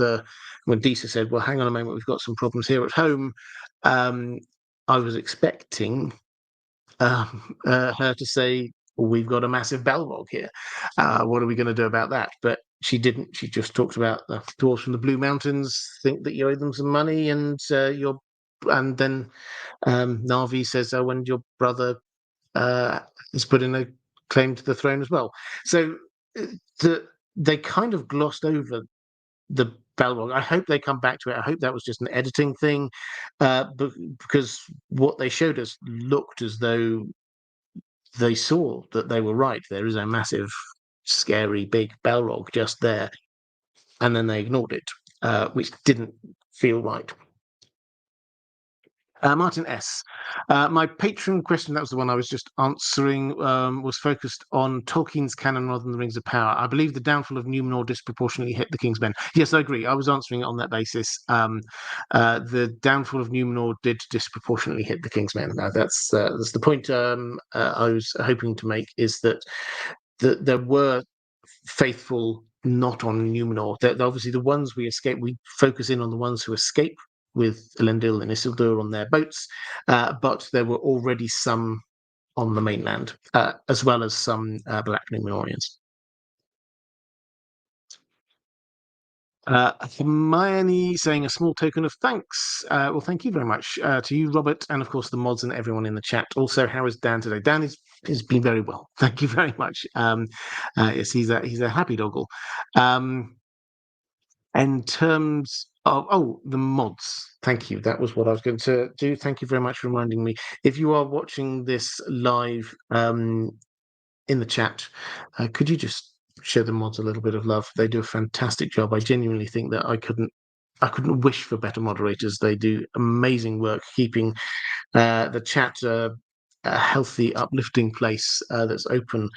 when Disa said, "Well, hang on a moment, we've got some problems here at home," um, I was expecting her to say, "We've got a massive Balrog here. What are we going to do about that?" But she didn't. She just talked about the dwarves from the Blue Mountains think that you owe them some money, and and then Navi says, "Oh, and your brother has put in a claim to the throne as well." So they kind of glossed over the Balrog. I hope they come back to it. I hope that was just an editing thing, because what they showed us looked as though they saw that they were right. There is a massive, scary, big Balrog just there, and then they ignored it, which didn't feel right. Martin S. My patron question, that was the one I was just answering, was focused on Tolkien's canon rather than the Rings of Power. I believe the downfall of Numenor disproportionately hit the King's Men. Yes, I agree. I was answering it on that basis. The downfall of Numenor did disproportionately hit the King's Men. That's the point I was hoping to make, is that there were faithful not on Numenor. That obviously the ones we escape, we focus in on the ones who escape with Elendil and Isildur on their boats, but there were already some on the mainland, as well as some Black Numenorians. Hermione saying, "A small token of thanks." Well, thank you very much to you, Robert, and of course the mods and everyone in the chat. Also, how is Dan today? Dan has been very well. Thank you very much. Yes, he's a happy doggle. In terms of the mods, thank you. That was what I was going to do. Thank you very much for reminding me. If you are watching this live in the chat, could you just show the mods a little bit of love? They do a fantastic job. I genuinely think that I couldn't wish for better moderators. They do amazing work keeping the chat a healthy, uplifting place that's open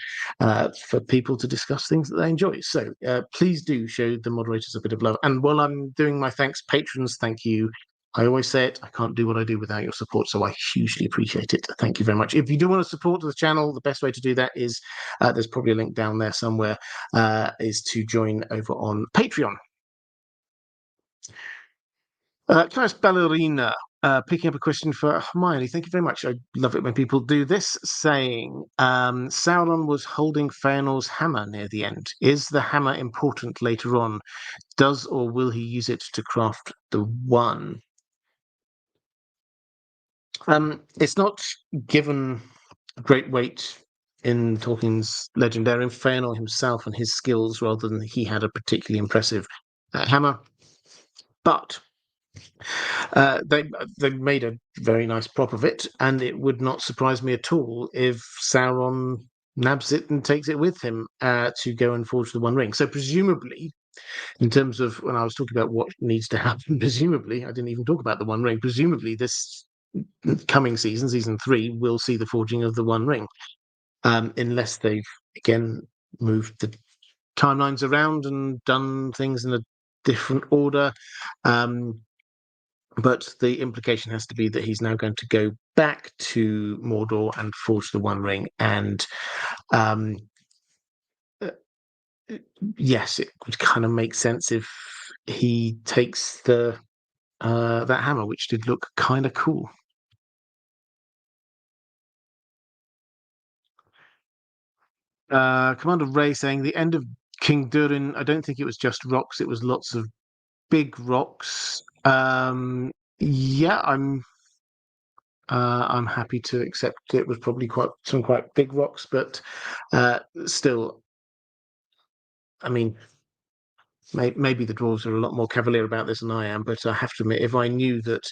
for people to discuss things that they enjoy. So please do show the moderators a bit of love. And while I'm doing my thanks, patrons, thank you. I always say it, I can't do what I do without your support, so I hugely appreciate it. Thank you very much. If you do want to support the channel, the best way to do that is, there's probably a link down there somewhere, is to join over on Patreon. Charis Ballerina, picking up a question for Hermione. Thank you very much. I love it when people do this, saying, Sauron was holding Feanor's hammer near the end. Is the hammer important later on? Does or will he use it to craft the one? It's not given great weight in Tolkien's Legendarium. Feanor himself and his skills, rather than he had a particularly impressive hammer. But they made a very nice prop of it, and it would not surprise me at all if Sauron nabs it and takes it with him to go and forge the One Ring. So presumably, in terms of when I was talking about what needs to happen, presumably, I didn't even talk about the One Ring. Presumably, this coming season, season 3, will see the forging of the One Ring, unless they've again moved the timelines around and done things in a different order. But the implication has to be that he's now going to go back to Mordor and forge the One Ring. And yes, it would kind of make sense if he takes that hammer, which did look kind of cool. Commander Ray saying, the end of King Durin, I don't think it was just rocks, it was lots of big rocks. Yeah, I'm happy to accept it was probably some quite big rocks, but still, I mean, maybe the dwarves are a lot more cavalier about this than I am, but I have to admit, if I knew that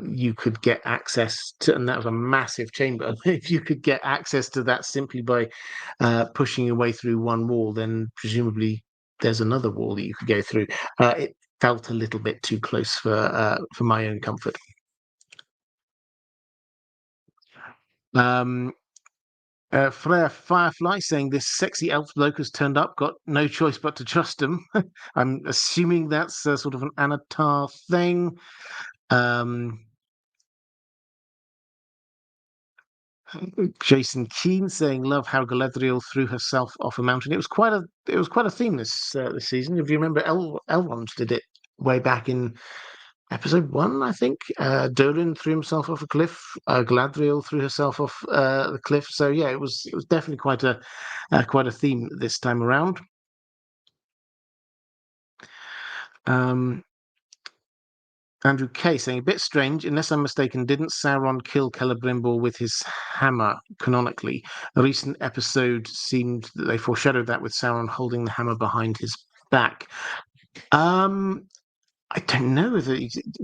you could get access to, and that was a massive chamber, if you could get access to that simply by pushing your way through one wall, then presumably there's another wall that you could go through. It felt a little bit too close for my own comfort. Um, Freya Firefly saying this sexy elf bloke has turned up, got no choice but to trust him. I'm assuming that's sort of an Anatar thing. Um, Jason Keane saying, "Love how Galadriel threw herself off a mountain." It was quite a theme this season. If you remember, Elrond did it way back in episode 1, I think. Durin threw himself off a cliff. Galadriel threw herself off the cliff. So yeah, it was definitely quite a theme this time around. Um, Andrew K saying, a bit strange, unless I'm mistaken, didn't Sauron kill Celebrimbor with his hammer canonically? A recent episode seemed that they foreshadowed that with Sauron holding the hammer behind his back. I don't know whether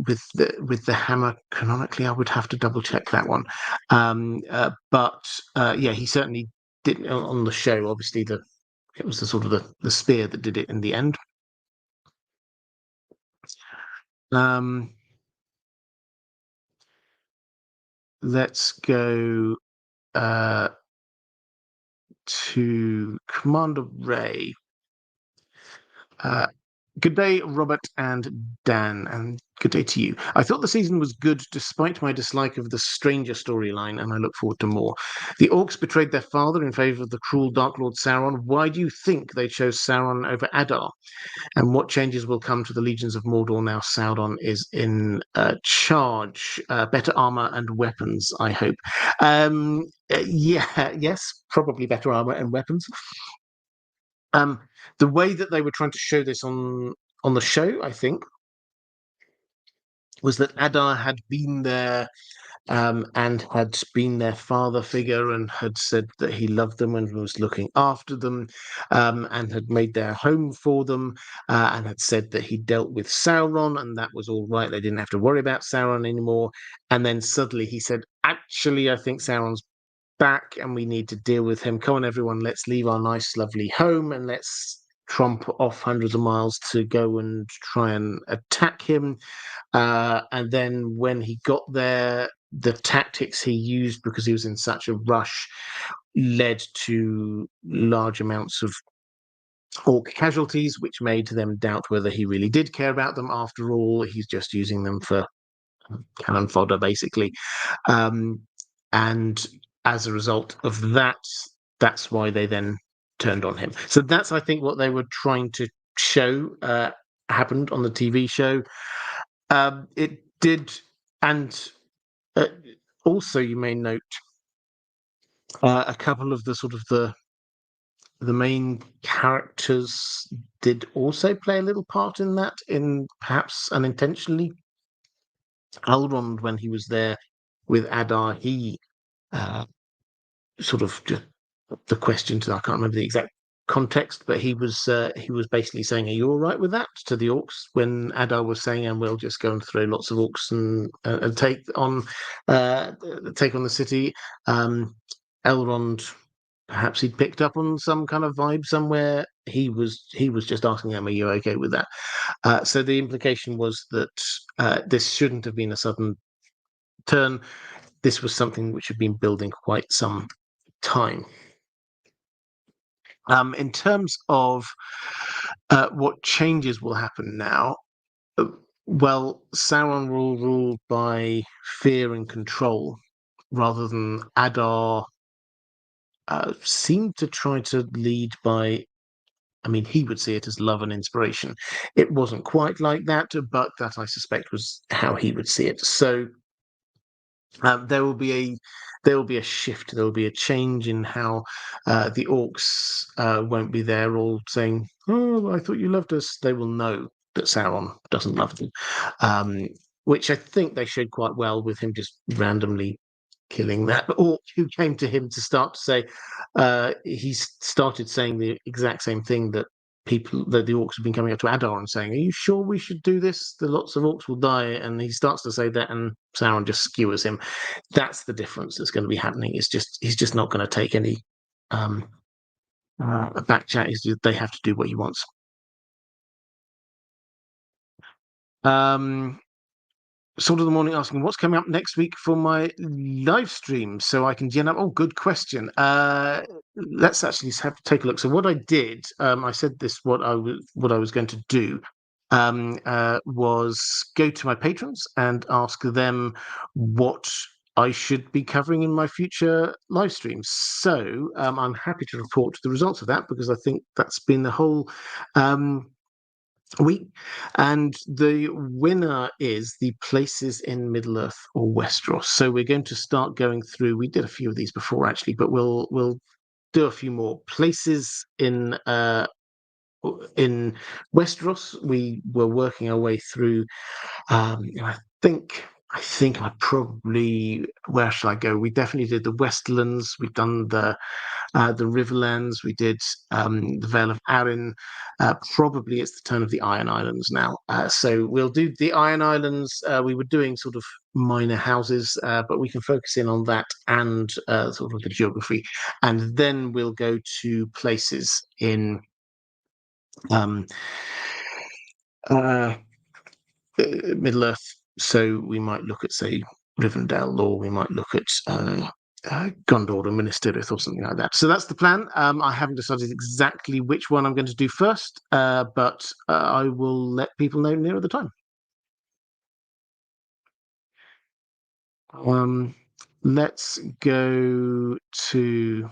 with the hammer canonically. I would have to double check that one. But yeah, he certainly did on the show. Obviously, it was the sort of the spear that did it in the end. Um, let's go to Commander Ray. Good day, Robert and Dan, and good day to you. I thought the season was good despite my dislike of the Stranger storyline, and I look forward to more. The orcs betrayed their father in favour of the cruel Dark Lord Sauron. Why do you think they chose Sauron over Adar? And what changes will come to the legions of Mordor now Sauron is in charge? Better armour and weapons, I hope. Yeah, yes, probably better armour and weapons. The way that they were trying to show this on the show, I think, was that Adar had been there and had been their father figure and had said that he loved them and was looking after them and had made their home for them and had said that he dealt with Sauron and that was all right. They didn't have to worry about Sauron anymore. And then suddenly he said, actually, I think Sauron's back and we need to deal with him. Come on, everyone, let's leave our nice, lovely home and let's tromp off hundreds of miles to go and try and attack him. And then when he got there, the tactics he used because he was in such a rush led to large amounts of orc casualties, which made them doubt whether he really did care about them. After all, he's just using them for cannon fodder, basically. And as a result of that, that's why they then turned on him. So that's, I think, what they were trying to show happened on the TV show. It did, and also you may note a couple of the sort of the main characters did also play a little part in that, in perhaps unintentionally. Elrond, when he was there with Adar, he sort of the question to I can't remember the exact context, but he was basically saying, "Are you all right with that?" to the orcs when Adar was saying, "And we'll just go and throw lots of orcs and take on the city." Elrond, perhaps he'd picked up on some kind of vibe somewhere. He was just asking them, "Are you okay with that?" So the implication was that this shouldn't have been a sudden turn. This was something which had been building quite some time. In terms of what changes will happen now, well, Sauron will rule by fear and control rather than Adar seemed to try to lead by, I mean, he would see it as love and inspiration. It wasn't quite like that, but that I suspect was how he would see it. So there will be a shift. There will be a change in how the orcs won't be there all saying, "Oh, I thought you loved us." They will know that Sauron doesn't love them, which I think they showed quite well with him just randomly killing that orc who came to him to start to say. He started saying the exact same thing that people, the orcs have been coming up to Adar and saying, "Are you sure we should do this? The lots of orcs will die." And he starts to say that, and Sauron just skewers him. That's the difference that's going to be happening. He's just not going to take any back chat. They have to do what he wants. Sort of the morning asking what's coming up next week for my live stream so I can gen up. Oh, good question. Let's actually have to take a look. So what I did, I said this what I was going to do was go to my patrons and ask them what I should be covering in my future live streams. So I'm happy to report the results of that because I think that's been the whole week, and the winner is the places in Middle Earth or Westeros. So we're going to start going through. We did a few of these before actually, but we'll do a few more places in Westeros. We were working our way through. I probably, where shall I go? We definitely did the Westlands. We've done the Riverlands. We did the Vale of Arryn. Probably it's the turn of the Iron Islands now. So we'll do the Iron Islands. We were doing sort of minor houses, but we can focus in on that and sort of the geography. And then we'll go to places in Middle Earth. So we might look at, say, Rivendell, or we might look at Gondor and Minas Tirith or something like that. So that's the plan. I haven't decided exactly which one I'm going to do first, but I will let people know nearer the time. Let's go to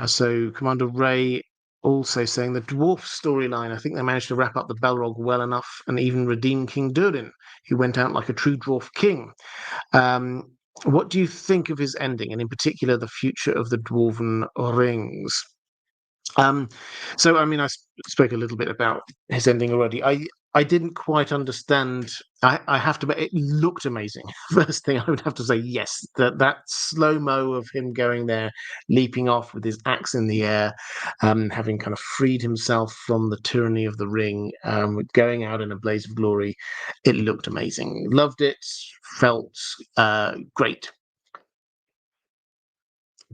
so Commander Ray also saying the dwarf storyline. I think they managed to wrap up the Balrog well enough and even redeem King Durin, who went out like a true dwarf king. What do you think of his ending, and in particular the future of the Dwarven Rings? So I mean, I spoke a little bit about his ending already. I didn't quite understand. I have to. It looked amazing. First thing I would have to say, yes, that slow mo of him going there, leaping off with his axe in the air, having kind of freed himself from the tyranny of the ring, going out in a blaze of glory. It looked amazing. Loved it. Felt great.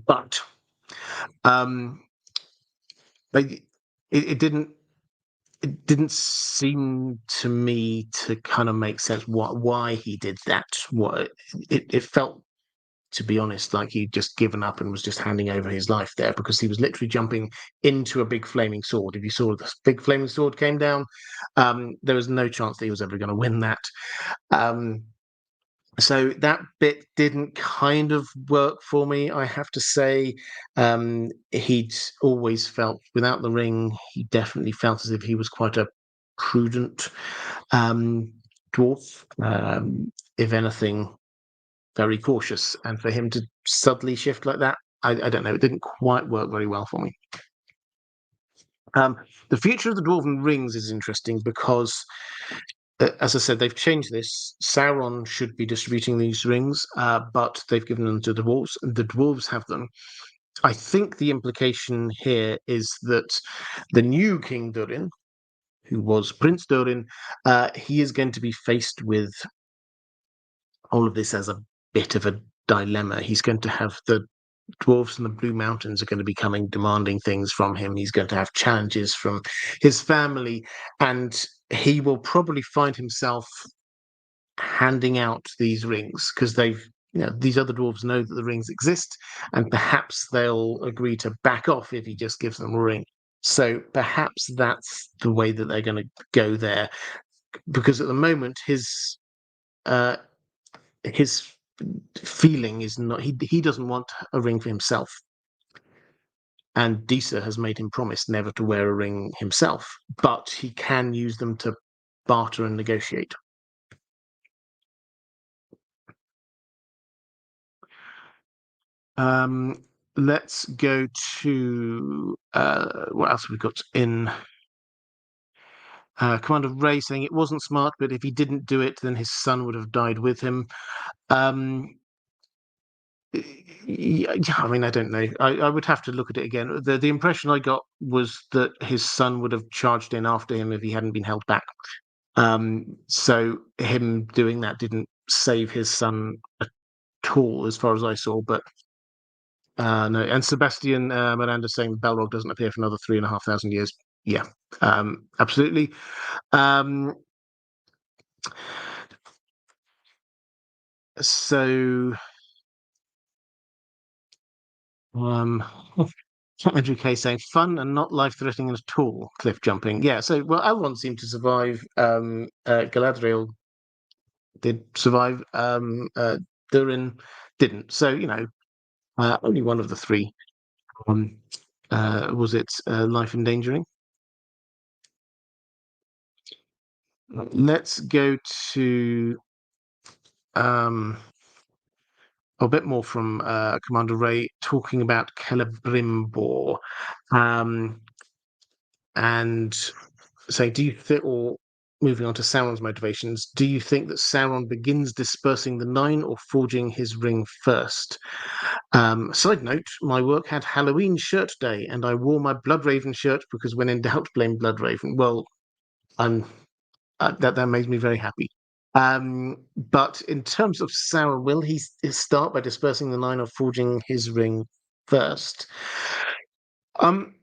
But it didn't seem to me to kind of make sense why he did that. What it felt, to be honest, like he'd just given up and was just handing over his life there, because he was literally jumping into a big flaming sword. If you saw the big flaming sword came down, there was no chance that he was ever going to win that. So that bit didn't kind of work for me, I have to say. He'd always felt, without the ring, he definitely felt as if he was quite a prudent dwarf. If anything, very cautious. And for him to suddenly shift like that, I don't know, it didn't quite work very well for me. The future of the Dwarven Rings is interesting because, as I said, they've changed this. Sauron should be distributing these rings, but they've given them to the dwarves. The dwarves have them. I think the implication here is that the new King Durin, who was Prince Durin, he is going to be faced with all of this as a bit of a dilemma. He's going to have the dwarves from the Blue Mountains are going to be coming demanding things from him. He's going to have challenges from his family, and he will probably find himself handing out these rings because these other dwarves know that the rings exist, and perhaps they'll agree to back off if he just gives them a ring. So perhaps that's the way that they're going to go there, because at the moment his feeling is not, he doesn't want a ring for himself. And Disa has made him promise never to wear a ring himself, but he can use them to barter and negotiate. Let's go to what else have we got in. Commander Ray saying it wasn't smart, but if he didn't do it, then his son would have died with him. Yeah, I mean, I don't know. I would have to look at it again. The impression I got was that his son would have charged in after him if he hadn't been held back. So him doing that didn't save his son at all, as far as I saw. But no, and Sebastian Miranda saying Balrog doesn't appear for another 3,500 years. Yeah, absolutely. Um, so um, Andrew K saying fun and not life-threatening at all. Cliff jumping. Yeah. So well, Elrond seemed to survive. Galadriel did survive. Durin didn't. So only one of the three. Um, was it life endangering? Let's go to um, a bit more from Commander Ray talking about Celebrimbor, and say, do you think, or moving on to Sauron's motivations, do you think that Sauron begins dispersing the Nine or forging his ring first? Side note, my work had Halloween shirt day, and I wore my Bloodraven shirt because when in doubt, blame Bloodraven. Well, I'm that makes me very happy. But in terms of Sauron, will he start by dispersing the Nine or forging his ring first? Um,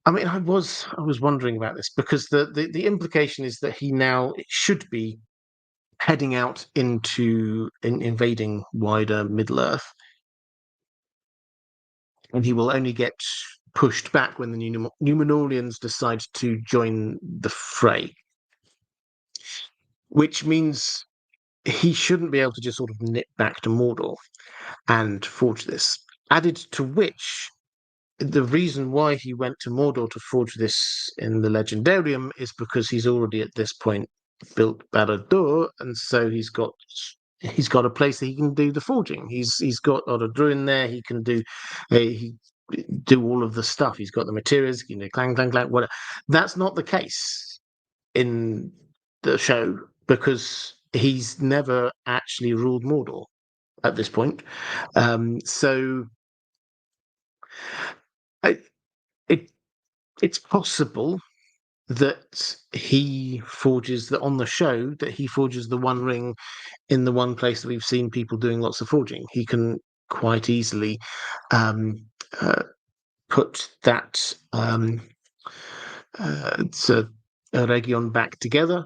I mean, I was wondering about this because the implication is that he now should be heading out into invading wider Middle Earth, and he will only get pushed back when the Numenorians decide to join the fray, which means he shouldn't be able to just sort of nip back to Mordor and forge this. Added to which, the reason why he went to Mordor to forge this in the Legendarium is because he's already at this point built Barad-dûr, and so he's got a place that he can do the forging. He's got Orodruin in there. He can he do all of the stuff. He's got the materials. Clang clang clang. Whatever. That's not the case in the show because he's never actually ruled Mordor at this point. So I, it it's possible that he forges that on the show that he forges the One Ring in the one place that we've seen people doing lots of forging. He can quite easily um, uh, put that to a region back together,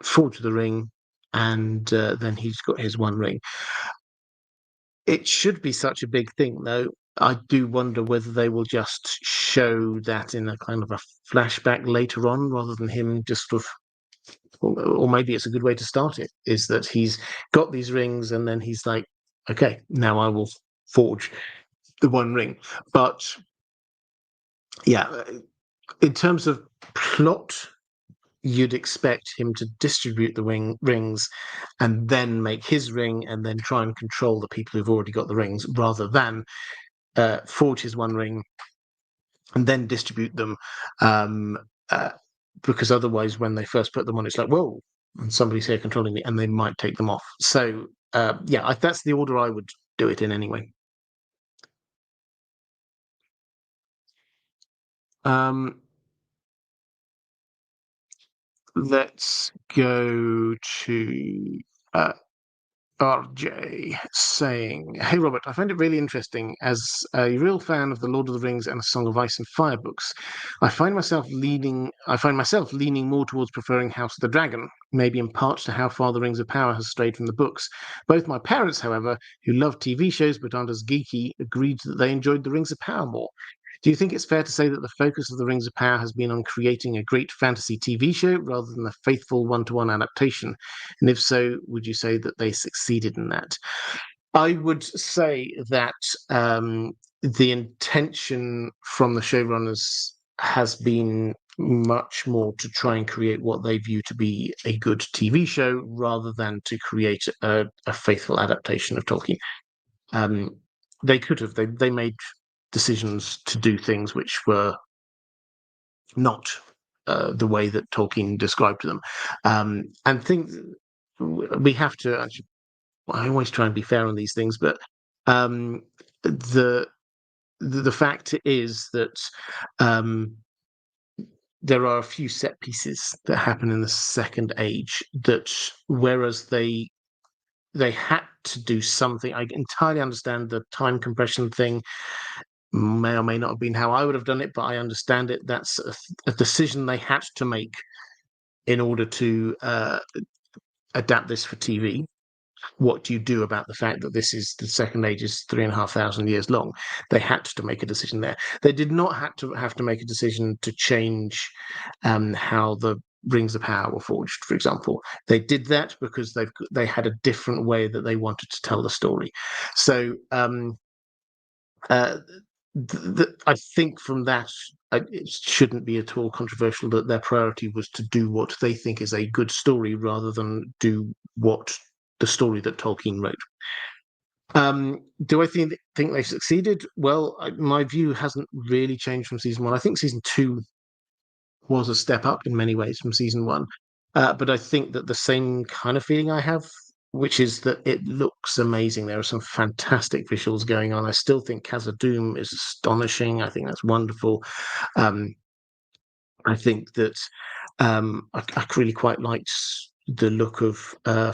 forge the ring, and then he's got his One Ring. It should be such a big thing, though. I do wonder whether they will just show that in a kind of a flashback later on, rather than him just sort of, or maybe it's a good way to start it, is that he's got these rings and then he's like, okay, now I will forge the One Ring. But yeah, in terms of plot, you'd expect him to distribute the rings and then make his ring and then try and control the people who've already got the rings rather than forge his One Ring and then distribute them. Um, uh, because otherwise, when they first put them on, it's like, whoa, and somebody's here controlling me, and they might take them off. So, yeah, that's the order I would do it in anyway. Um, let's go to uh, RJ saying, "Hey Robert, I find it really interesting. As a real fan of the Lord of the Rings and A Song of Ice and Fire books, I find myself leaning more towards preferring House of the Dragon, maybe in part to how far the Rings of Power has strayed from the books. Both my parents, however, who love TV shows but aren't as geeky, agreed that they enjoyed the Rings of Power more. Do you think it's fair to say that the focus of the Rings of Power has been on creating a great fantasy TV show rather than a faithful one-to-one adaptation? And if so, would you say that they succeeded in that?" I would say that the intention from the showrunners has been much more to try and create what they view to be a good TV show rather than to create a faithful adaptation of Tolkien. Um, they could have. They made decisions to do things which were not the way that Tolkien described them. And think we have to actually. I always try and be fair on these things, but um, the fact is that um, there are a few set pieces that happen in the Second Age that, whereas they had to do something. I entirely understand the time compression thing. May or may not have been how I would have done it, but I understand it. That's a decision they had to make in order to adapt this for TV. What do you do about the fact that this is the Second Age is 3,500 years long? They had to make a decision there. They did not have to make a decision to change how the rings of power were forged, for example. They did that because they had a different way that they wanted to tell the story. So uh, I think from that, it shouldn't be at all controversial that their priority was to do what they think is a good story rather than do what the story that Tolkien wrote. Do I think they succeeded? Well, my view hasn't really changed from season one. I think season two was a step up in many ways from season one, but I think that the same kind of feeling I have, which is that it looks amazing. There are some fantastic visuals going on. I still think Khazad-dûm is astonishing. I think that's wonderful. Um, I think that I really quite liked the look of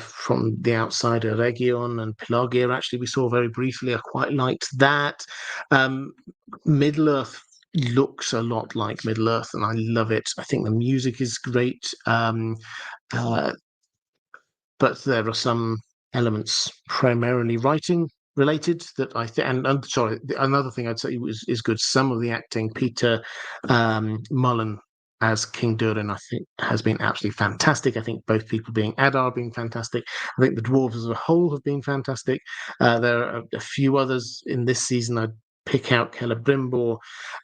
from the outside of Region and Pelagia. Actually, we saw very briefly. I quite liked that. Um, Middle Earth looks a lot like Middle Earth, and I love it. I think the music is great. Uh, but there are some elements, primarily writing related, that I think. And sorry, another thing I'd say is good. Some of the acting, Peter Mullen as King Durin, I think, has been absolutely fantastic. I think both people being Adar being fantastic. I think the dwarves as a whole have been fantastic. There are a few others in this season. I'd pick out Celebrimbor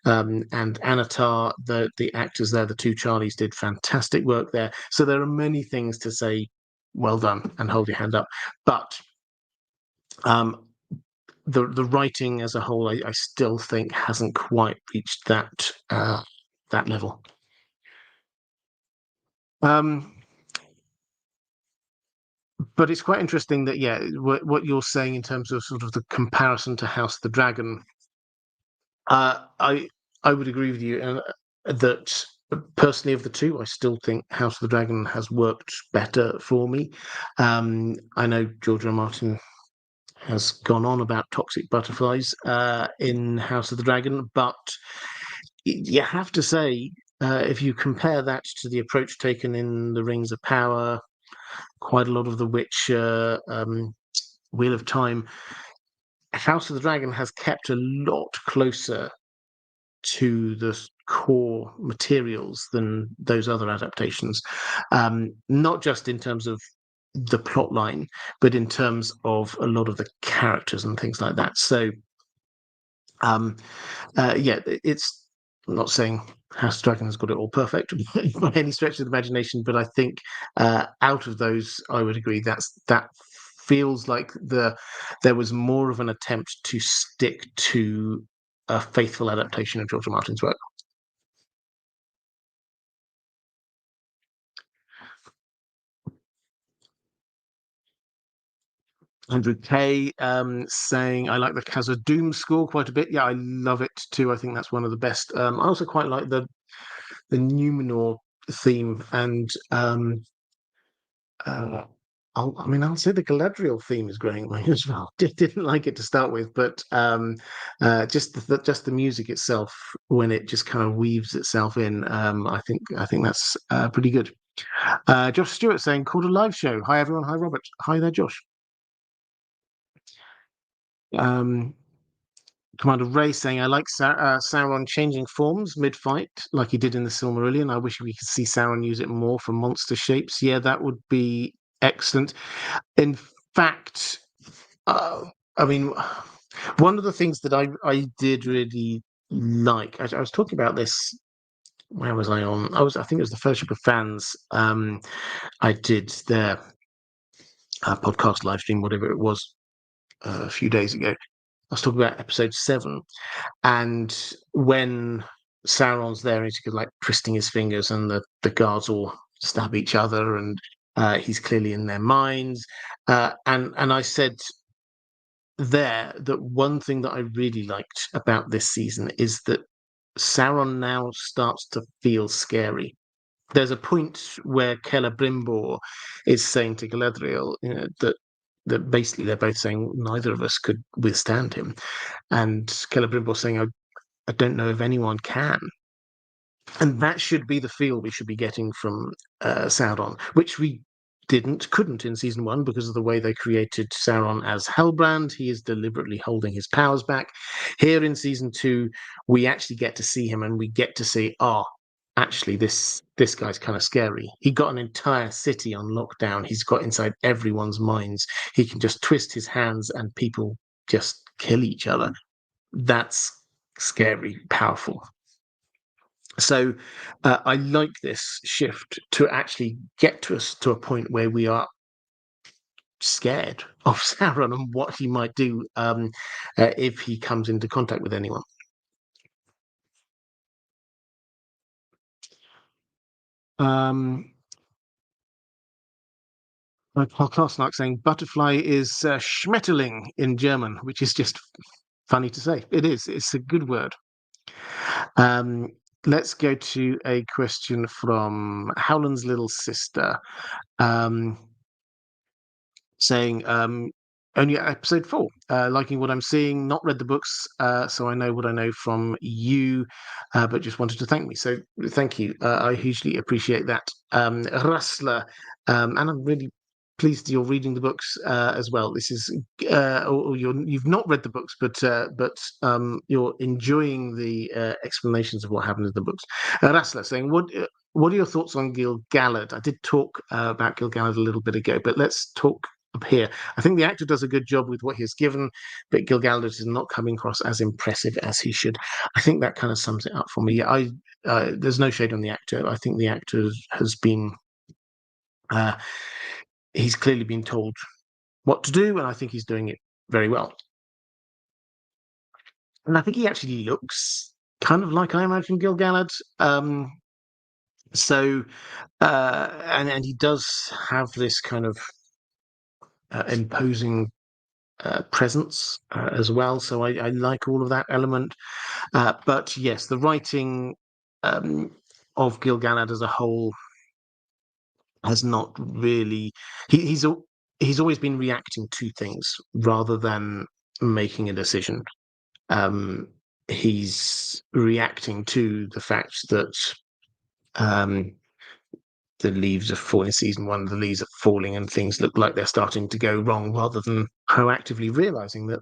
and Anatar. The actors there, the two Charlies, did fantastic work there. So there are many things to say well done and hold your hand up. But um, the writing as a whole, I still think hasn't quite reached that level. But it's quite interesting that, yeah, what you're saying in terms of sort of the comparison to House of the Dragon, I would agree with you, and that personally of the two, I still think House of the Dragon has worked better for me. I know George R. R. Martin has gone on about toxic butterflies in House of the Dragon, but you have to say, if you compare that to the approach taken in the Rings of Power, quite a lot of the Witcher, Wheel of Time, House of the Dragon has kept a lot closer to the core materials than those other adaptations, not just in terms of the plot line, but in terms of a lot of the characters and things like that. So, yeah, it's I'm not saying House of Dragon has got it all perfect by any stretch of the imagination, but I think out of those, I would agree that feels like there was more of an attempt to stick to a faithful adaptation of George R. Martin's work. Andrew K saying, I like the Khazad-dûm score quite a bit. Yeah, I love it too. I think that's one of the best. I also quite like the Numenor theme, and uh, I'll say the Galadriel theme is growing on me as well. Didn't like it to start with, but just the music itself, when it just kind of weaves itself in, I think that's pretty good. Josh Stewart saying, called a live show. Hi everyone. Hi Robert. Hi there, Josh. Um, Commander Ray saying, I like Sauron changing forms mid-fight, like he did in the Silmarillion. I wish we could see Sauron use it more for monster shapes. Yeah, that would be excellent. In fact, uh, I mean, one of the things that I did really like, I was talking about this. Where was I on? I think it was the Fellowship of Fans. I did their podcast live stream, whatever it was, a few days ago. I was talking about episode 7, and when Sauron's there, he's like twisting his fingers, and the guards all stab each other, and He's clearly in their minds. And I said there that one thing that I really liked about this season is that Sauron now starts to feel scary. There's a point where Celebrimbor is saying to Galadriel, that basically they're both saying neither of us could withstand him, and Celebrimbor saying, I don't know if anyone can. And that should be the feel we should be getting from Sauron, which we couldn't in season one because of the way they created Sauron as Hellbrand. He is deliberately holding his powers back. Here in season two, we actually get to see him, and we get to see, actually, this guy's kind of scary. He got an entire city on lockdown. He's got inside everyone's minds. He can just twist his hands, and people just kill each other. That's scary, powerful. So I like this shift to actually get to us to a point where we are scared of Sauron and what he might do if he comes into contact with anyone. My podcast saying butterfly is Schmetterling in German, which is just funny to say. It is. It's a good word. Let's go to a question from Howland's little sister, saying, only episode 4, liking what I'm seeing, not read the books, so I know what I know from you, but just wanted to thank me. So thank you. I hugely appreciate that. Rustler, and I'm really pleased you're reading the books as well. This is, or you've not read the books, but you're enjoying the explanations of what happened in the books. Rustler saying, what are your thoughts on Gil-galad? I did talk about Gil-galad a little bit ago, but let's talk up here. I think the actor does a good job with what he's given, but Gil-galad is not coming across as impressive as he should. I think that kind of sums it up for me. There's no shade on the actor. I think the actor has been, he's clearly been told what to do, and I think he's doing it very well. And I think he actually looks kind of like I imagine Gil-galad. And he does have this kind of imposing presence as well. So I like all of that element. But yes, the writing of Gil-galad as a whole has not really. He's always been reacting to things rather than making a decision. He's reacting to the fact that the leaves are falling. Season 1, the leaves are falling and things look like they're starting to go wrong, rather than proactively realizing that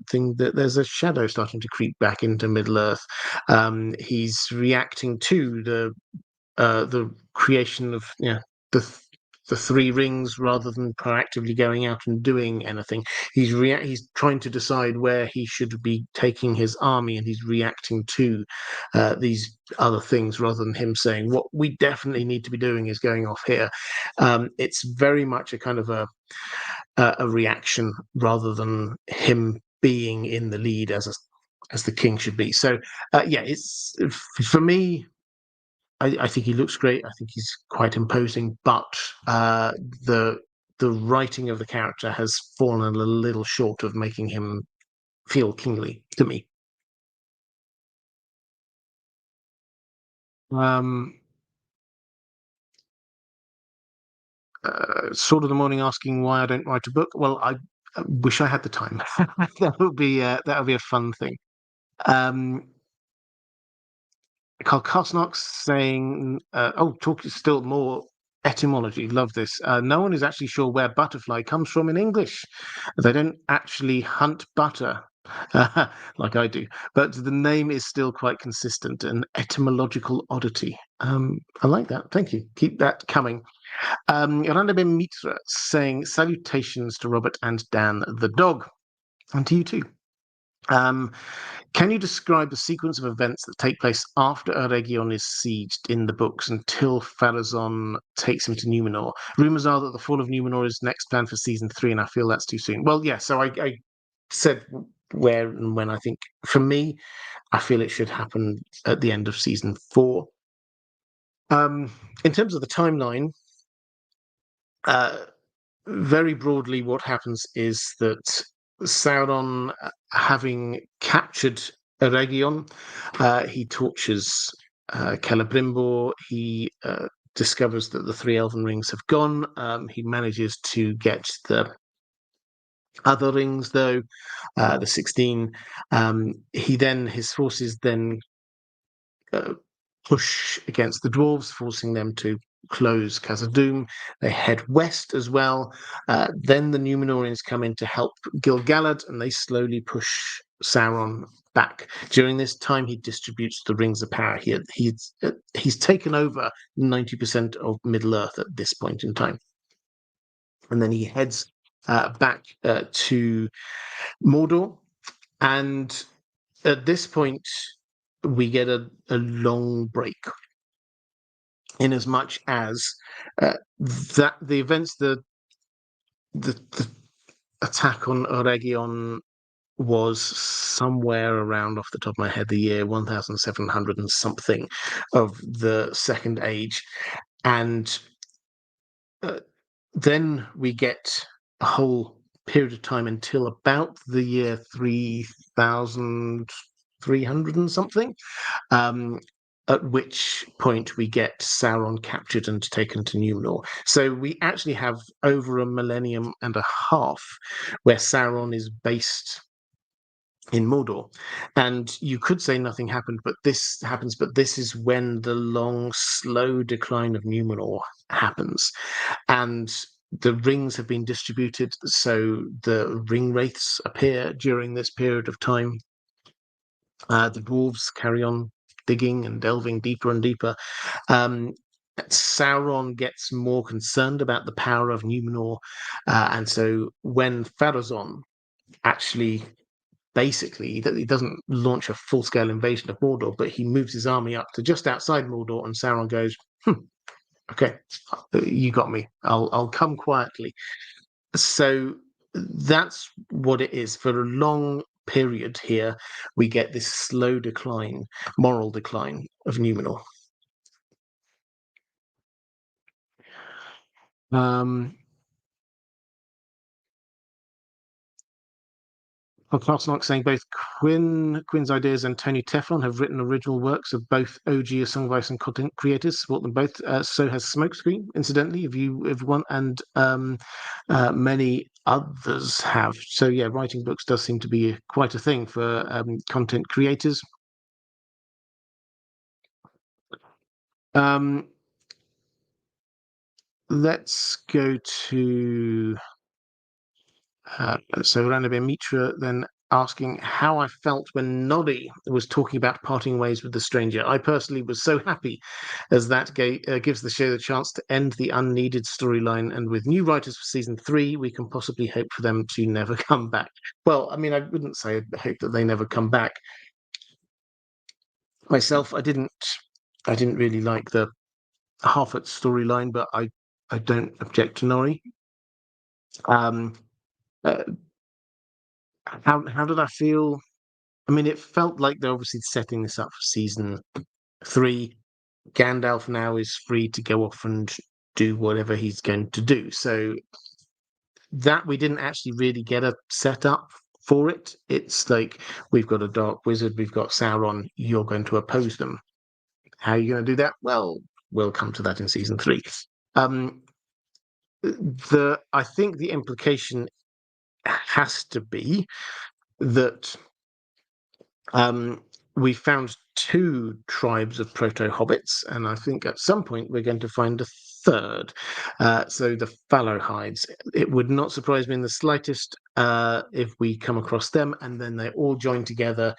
there's a shadow starting to creep back into Middle Earth. He's reacting to the creation of the 3 rings, rather than proactively going out and doing anything. He's trying to decide where he should be taking his army, and he's reacting to these other things rather than him saying, what we definitely need to be doing is going off here. It's very much a kind of a reaction rather than him being in the lead as the king should be. So it's, for me, I think he looks great. I think he's quite imposing, but the writing of the character has fallen a little short of making him feel kingly to me. Sword of the Morning asking why I don't write a book. Well, I wish I had the time. that would be a fun thing. Carl Kosnock saying, talk still more etymology. Love this. No one is actually sure where butterfly comes from in English. They don't actually hunt butter like I do, but the name is still quite consistent, an etymological oddity. I like that. Thank you. Keep that coming. Randabe Mitra saying, salutations to Robert and Dan the dog, and to you too. Can you describe the sequence of events that take place after Eregion is sieged in the books until Pharazôn takes him to Numenor? Rumors are that the fall of Numenor is next planned for season 3, and I feel that's too soon. Well, yeah, so I said where and when. I think, for me, I feel it should happen at the end of season 4. In terms of the timeline, Very broadly, what happens is that Sauron, having captured Eregion, he tortures Celebrimbor. He discovers that the three elven rings have gone. He manages to get the other rings, though, the 16. His forces then push against the dwarves, forcing them to close Khazad-dûm. They head west as well. Then the Númenóreans come in to help Gil-galad, and they slowly push Sauron back. During this time, he distributes the rings of power. He's taken over 90% of Middle-earth at this point in time. And then he heads back to Mordor. And at this point, we get a long break, in as much as that the events, the attack on Eregion was somewhere around, off the top of my head, the year 1700 and something of the Second Age, and then we get a whole period of time until about the year 3300 and something, at which point we get Sauron captured and taken to Númenor. So we actually have over a millennium and a half where Sauron is based in Mordor. And you could say nothing happened, but this happens. But this is when the long, slow decline of Númenor happens. And the rings have been distributed, so the ring wraiths appear during this period of time. The dwarves carry on digging and delving deeper and deeper. Sauron gets more concerned about the power of Númenor, and so when Pharazôn actually, basically, he doesn't launch a full-scale invasion of Mordor, but he moves his army up to just outside Mordor, and Sauron goes, "Okay, you got me. I'll come quietly." So that's what it is. For a long period here, we get this slow decline, moral decline of Númenor. Clark's saying both Quinn's ideas and Tony Teflon have written original works of both OG, A Song of Ice and content creators. Support them both. So has Smokescreen, incidentally, if one, and many others have. So yeah, writing books does seem to be quite a thing for content creators. Let's go to so Ranabir Mitra then asking how I felt when Noddy was talking about parting ways with the stranger. I personally was so happy, as that gives the show the chance to end the unneeded storyline, and with new writers for season 3, we can possibly hope for them to never come back. Well, I mean, I wouldn't say I hope that they never come back. Myself, I didn't really like the Harfoot storyline, but I don't object to Norrie. How did I feel? I mean, it felt like they're obviously setting this up for season 3. Gandalf now is free to go off and do whatever he's going to do. So that we didn't actually really get a setup for it. It's like, we've got a dark wizard, we've got Sauron, you're going to oppose them. How are you going to do that? Well, we'll come to that in season 3. I think the implication has to be that we found 2 tribes of proto-hobbits, and I think at some point we're going to find a third. So the Fallowhides. It would not surprise me in the slightest if we come across them, and then they all join together,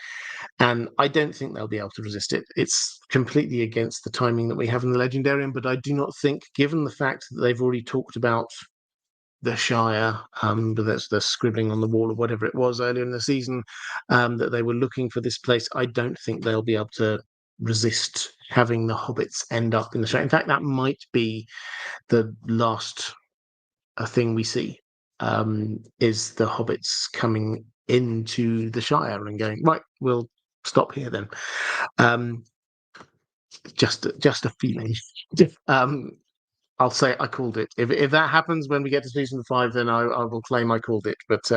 and I don't think they'll be able to resist it. It's completely against the timing that we have in the Legendarium, but I do not think, given the fact that they've already talked about the Shire, but that's the scribbling on the wall or whatever it was earlier in the season, that they were looking for this place. I don't think they'll be able to resist having the hobbits end up in the Shire. In fact, that might be the last thing we see, is the hobbits coming into the Shire and going, right, we'll stop here then. Just a feeling. I'll say I called it. If that happens when we get to season 5, then I will claim I called it. But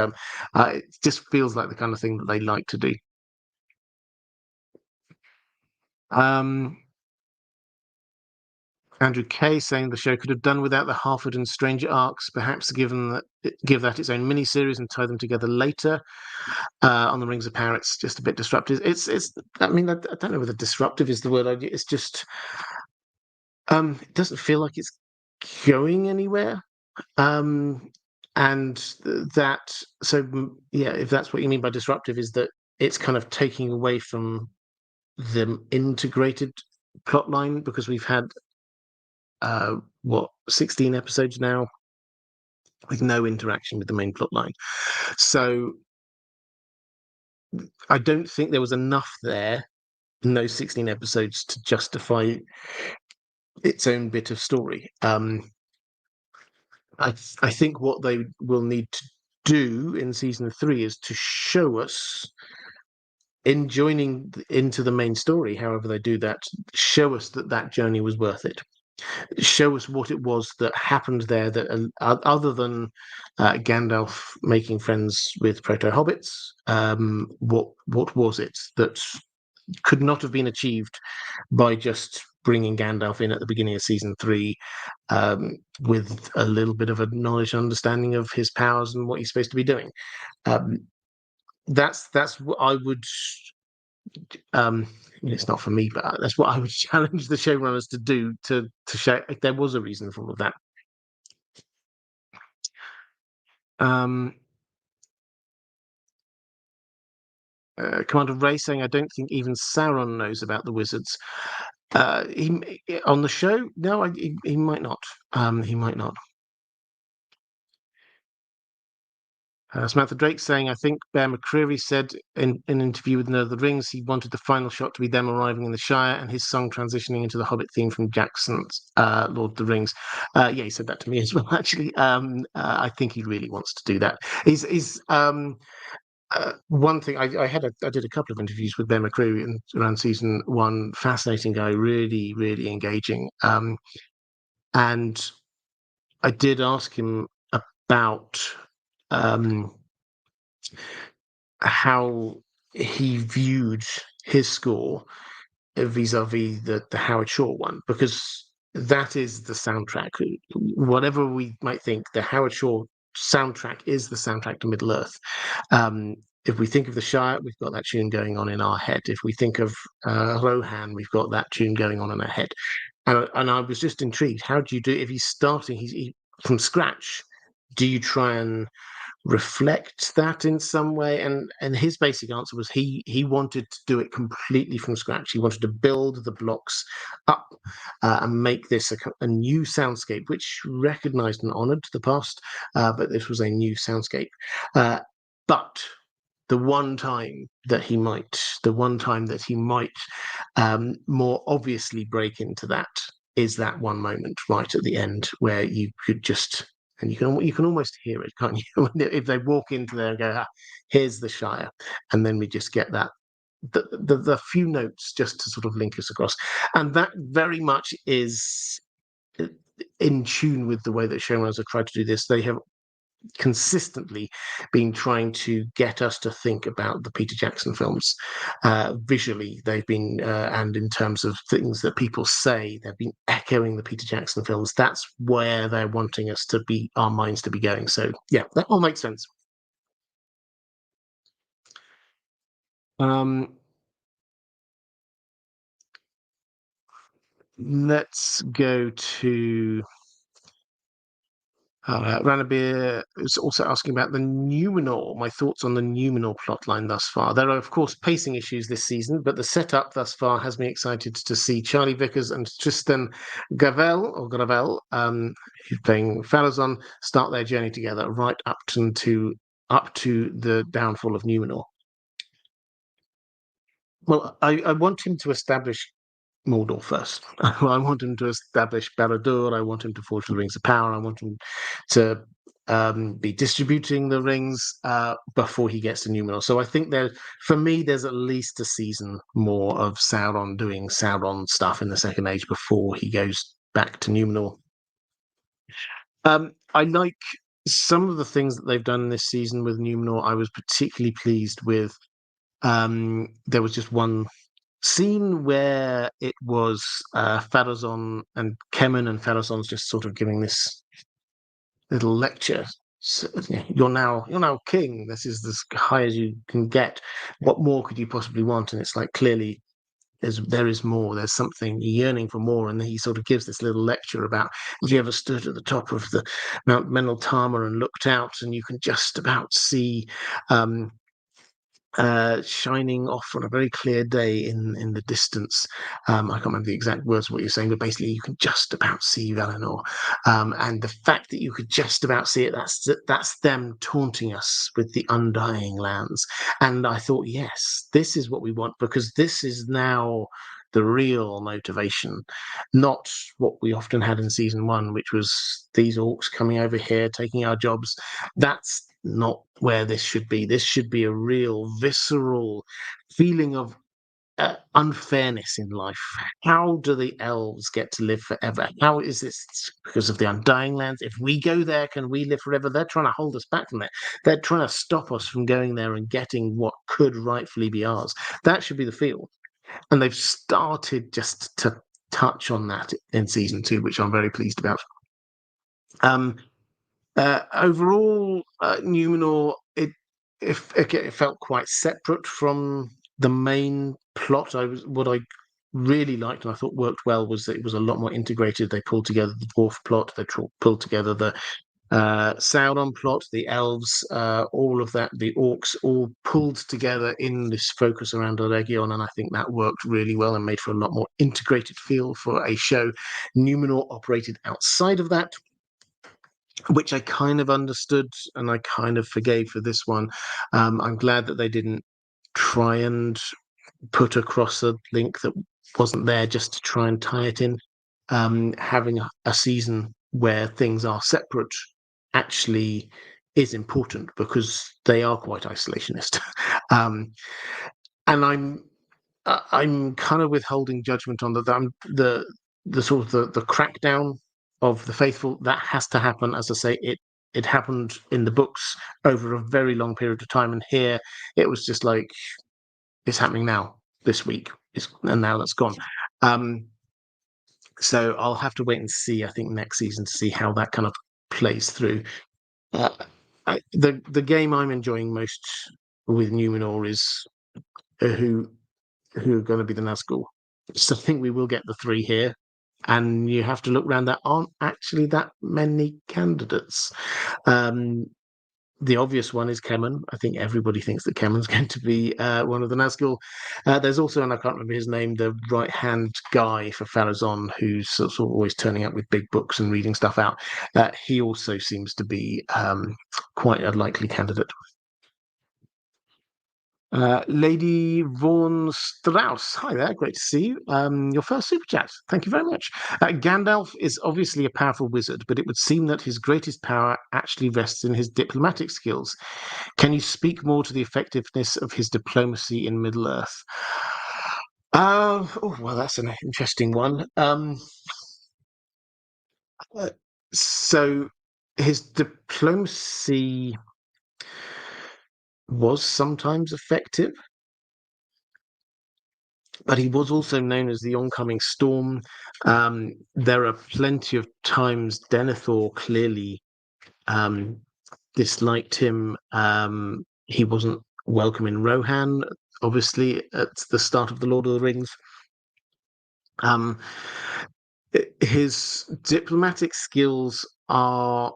it just feels like the kind of thing that they like to do. Andrew Kay saying the show could have done without the Harford and Stranger arcs, perhaps give that its own mini-series and tie them together later. On the Rings of Power, it's just a bit disruptive. It's. I mean, I don't know whether disruptive is the word. It's just. It doesn't feel like it's going anywhere. And that. So yeah, if that's what you mean by disruptive, is that it's kind of taking away from the integrated plotline, because we've had 16 episodes now with no interaction with the main plotline. So I don't think there was enough there in those 16 episodes to justify its own bit of story. I think what they will need to do in season 3 is to show us, in joining into the main story, however they do that, show us that journey was worth it. Show us what it was that happened there, that other than Gandalf making friends with proto-hobbits, what was it that could not have been achieved by just bringing Gandalf in at the beginning of season 3, with a little bit of a knowledge and understanding of his powers and what he's supposed to be doing. That's what I would. It's not for me, but that's what I would challenge the showrunners to do, to show if there was a reason for all of that. Commander Ray saying, I don't think even Sauron knows about the wizards. He on the show? No, he might not. He might not. Samantha Drake saying, I think Bear McCreary said in an interview with Nerd of the Rings he wanted the final shot to be them arriving in the Shire and his song transitioning into the Hobbit theme from Jackson's Lord of the Rings. Yeah, he said that to me as well, actually. I think he really wants to do that. One thing, I did a couple of interviews with Ben McCreary around season 1. Fascinating guy, really, really engaging. And I did ask him about how he viewed his score vis-a-vis the Howard Shore one, because that is the soundtrack. Whatever we might think, the Howard Shore soundtrack is the soundtrack to Middle Earth. If we think of the Shire, we've got that tune going on in our head. If we think of Rohan, we've got that tune going on in our head. And I was just intrigued. How do you do, if he's starting from scratch, do you try and reflect that in some way? And his basic answer was he wanted to do it completely from scratch. He wanted to build the blocks up and make this a new soundscape, which recognized and honored the past, but this was a new soundscape. But the one time that he might more obviously break into that is that one moment right at the end where you could just, and you can almost hear it, can't you? If they walk into there and go, here's the Shire, and then we just get that the few notes just to sort of link us across, and that very much is in tune with the way that showrunners have tried to do this. They have consistently been trying to get us to think about the Peter Jackson films visually. They've been and in terms of things that people say, they've been echoing the Peter Jackson films. That's where they're wanting us to be, our minds to be going. So yeah, that all makes sense. Let's go to Ranabir is also asking about the Numenor. My thoughts on the Numenor plotline thus far. There are, of course, pacing issues this season, but the setup thus far has me excited to see Charlie Vickers and Tristan Gravel, who's playing Falazon, start their journey together right up to the downfall of Numenor. Well, I want him to establish Mordor first. I want him to establish Barad-dûr. I want him to forge the Rings of Power. I want him to be distributing the rings before he gets to Numenor. So I think for me, there's at least a season more of Sauron doing Sauron stuff in the Second Age before he goes back to Numenor. I like some of the things that they've done this season with Numenor. I was particularly pleased with. There was just one scene where it was Pharazôn and Kemen, and Pharazôn's just sort of giving this little lecture. So, you're now king. This is as high as you can get. What more could you possibly want? And it's like clearly there is more. There's something yearning for more, and he sort of gives this little lecture about, have you ever stood at the top of the Mount Meneltama and looked out, and you can just about see um, shining off on a very clear day in the distance. I can't remember the exact words of what you're saying, but basically you can just about see Valinor. And the fact that you could just about see it, that's them taunting us with the undying lands. And I thought, yes, this is what we want, because this is now the real motivation, not what we often had in season one, which was these orcs coming over here, taking our jobs. That's not where this should be. This should be a real visceral feeling of unfairness in life. How do the elves get to live forever? How is this because of the Undying Lands? If we go there, can we live forever? They're trying to hold us back from that. They're trying to stop us from going there and getting what could rightfully be ours. That should be the feel. And they've started just to touch on that in season two, which I'm very pleased about. Overall, Numenor, it felt quite separate from the main plot. What I really liked and I thought worked well was that it was a lot more integrated. They pulled together the dwarf plot, they pulled together the Sauron plot, the elves, all of that, the orcs, all pulled together in this focus around Eregion, and I think that worked really well and made for a lot more integrated feel for a show. Numenor operated outside of that, which I kind of understood and I kind of forgave for this one. I'm glad that they didn't try and put across a link that wasn't there just to try and tie it in. Having a season where things are separate actually is important because they are quite isolationist. um, and I'm kind of withholding judgment on the sort of the crackdown of the faithful. That has to happen. As I say, it happened in the books over a very long period of time, and here it was just like it's happening now this week, and now that's gone. So I'll have to wait and see. I think next season to see how that kind of plays through. Uh, the game I'm enjoying most with Numenor is who are going to be the Nazgûl. So I think we will get the three here. And you have to look around. There aren't actually that many candidates. The obvious one is Kemen. I think everybody thinks that Kemen's going to be one of the Nazgûl. There's also, and I can't remember his name, the right-hand guy for Pharazôn, who's sort of always turning up with big books and reading stuff out. He also seems to be quite a likely candidate. Lady Vaughan-Strauss, hi there, great to see you. Your first super chat, thank you very much. Gandalf is obviously a powerful wizard, but it would seem that his greatest power actually rests in his diplomatic skills. Can you speak more to the effectiveness of his diplomacy in Middle-earth? Oh, well, that's an interesting one. So his diplomacy was sometimes effective, but he was also known as the oncoming storm. There are plenty of times Denethor clearly disliked him. He wasn't welcome in Rohan, obviously, at the start of The Lord of the Rings. His diplomatic skills are,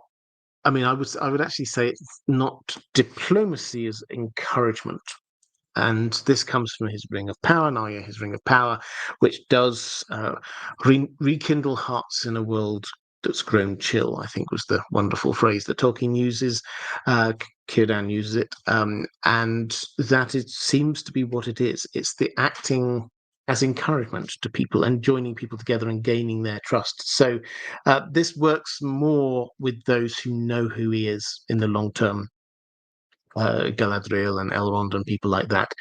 I mean, I would actually say it's not diplomacy as encouragement. And this comes from his Ring of Power, Narya, his Ring of Power, which does rekindle hearts in a world that's grown chill, I think was the wonderful phrase that Tolkien uses. Círdan uses it. And that it seems to be what it is. It's the acting as encouragement to people and joining people together and gaining their trust. So this works more with those who know who he is in the long term. Galadriel and Elrond and people like that.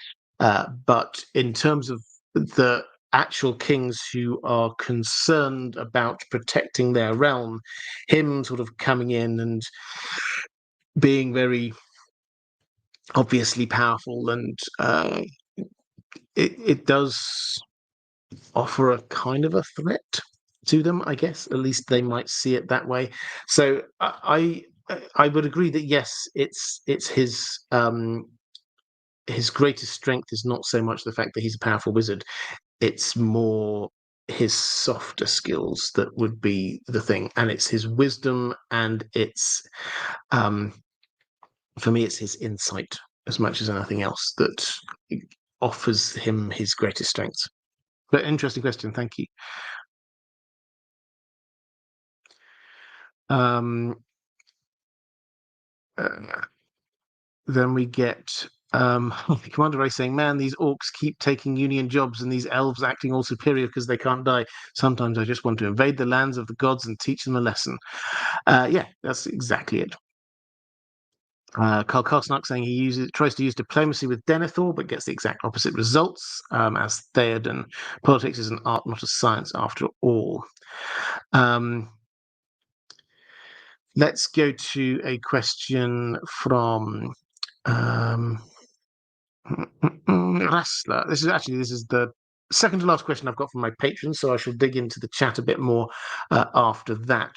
But in terms of the actual kings who are concerned about protecting their realm, him sort of coming in and being very obviously powerful, and it does offer a kind of a threat to them, I guess. At least they might see it that way. So I would agree that yes, it's his greatest strength is not so much the fact that he's a powerful wizard. It's more his softer skills that would be the thing, and it's his wisdom, and it's for me, it's his insight as much as anything else that offers him his greatest strengths. But interesting question, thank you. Um, then we get Commander Ray saying, "Man, these orcs keep taking Union jobs, and these elves acting all superior because they can't die. Sometimes I just want to invade the lands of the gods and teach them a lesson." Yeah, that's exactly it. Carl Kosnak saying he tries to use diplomacy with Denethor, but gets the exact opposite results, as Theoden. Politics is an art, not a science, after all. Let's go to a question from Rassler. This is the second to last question I've got from my patrons, so I shall dig into the chat a bit more after that.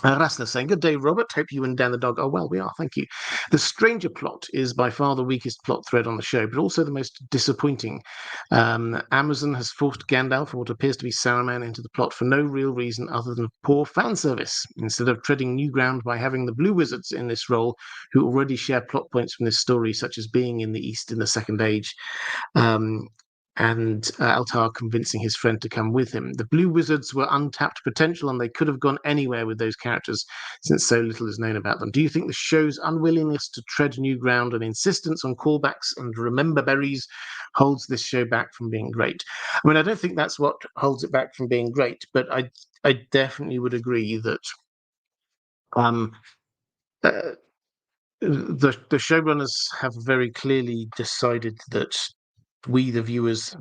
Rassler saying, "Good day, Robert. Hope you and Dan the dog are well. We are, thank you. The Stranger plot is by far the weakest plot thread on the show, but also the most disappointing. Amazon has forced Gandalf, or what appears to be Saruman, into the plot for no real reason other than poor fan service, instead of treading new ground by having the Blue Wizards in this role, who already share plot points from this story, such as being in the East in the Second Age. And Altar convincing his friend to come with him. The Blue Wizards were untapped potential, and they could have gone anywhere with those characters, since so little is known about them. Do you think the show's unwillingness to tread new ground and insistence on callbacks and remember berries holds this show back from being great?" I mean, I don't think that's what holds it back from being great, but I definitely would agree that uh, the showrunners have very clearly decided that we, the viewers,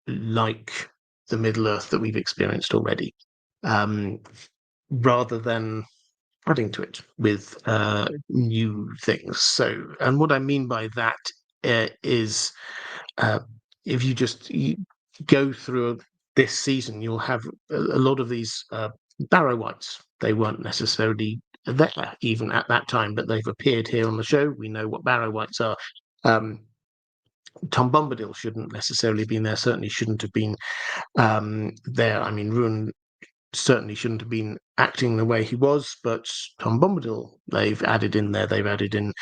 like the Middle Earth that we've experienced already, rather than adding to it with new things. So, and what I mean by that is, if you go through this season, you'll have a lot of these Barrow-wights. They weren't necessarily there even at that time, but they've appeared here on the show. We know what Barrow-wights are. Tom Bombadil shouldn't necessarily have been there, certainly shouldn't have been there. I mean, Ruin certainly shouldn't have been acting the way he was, but Tom Bombadil, they've added in there. They've added in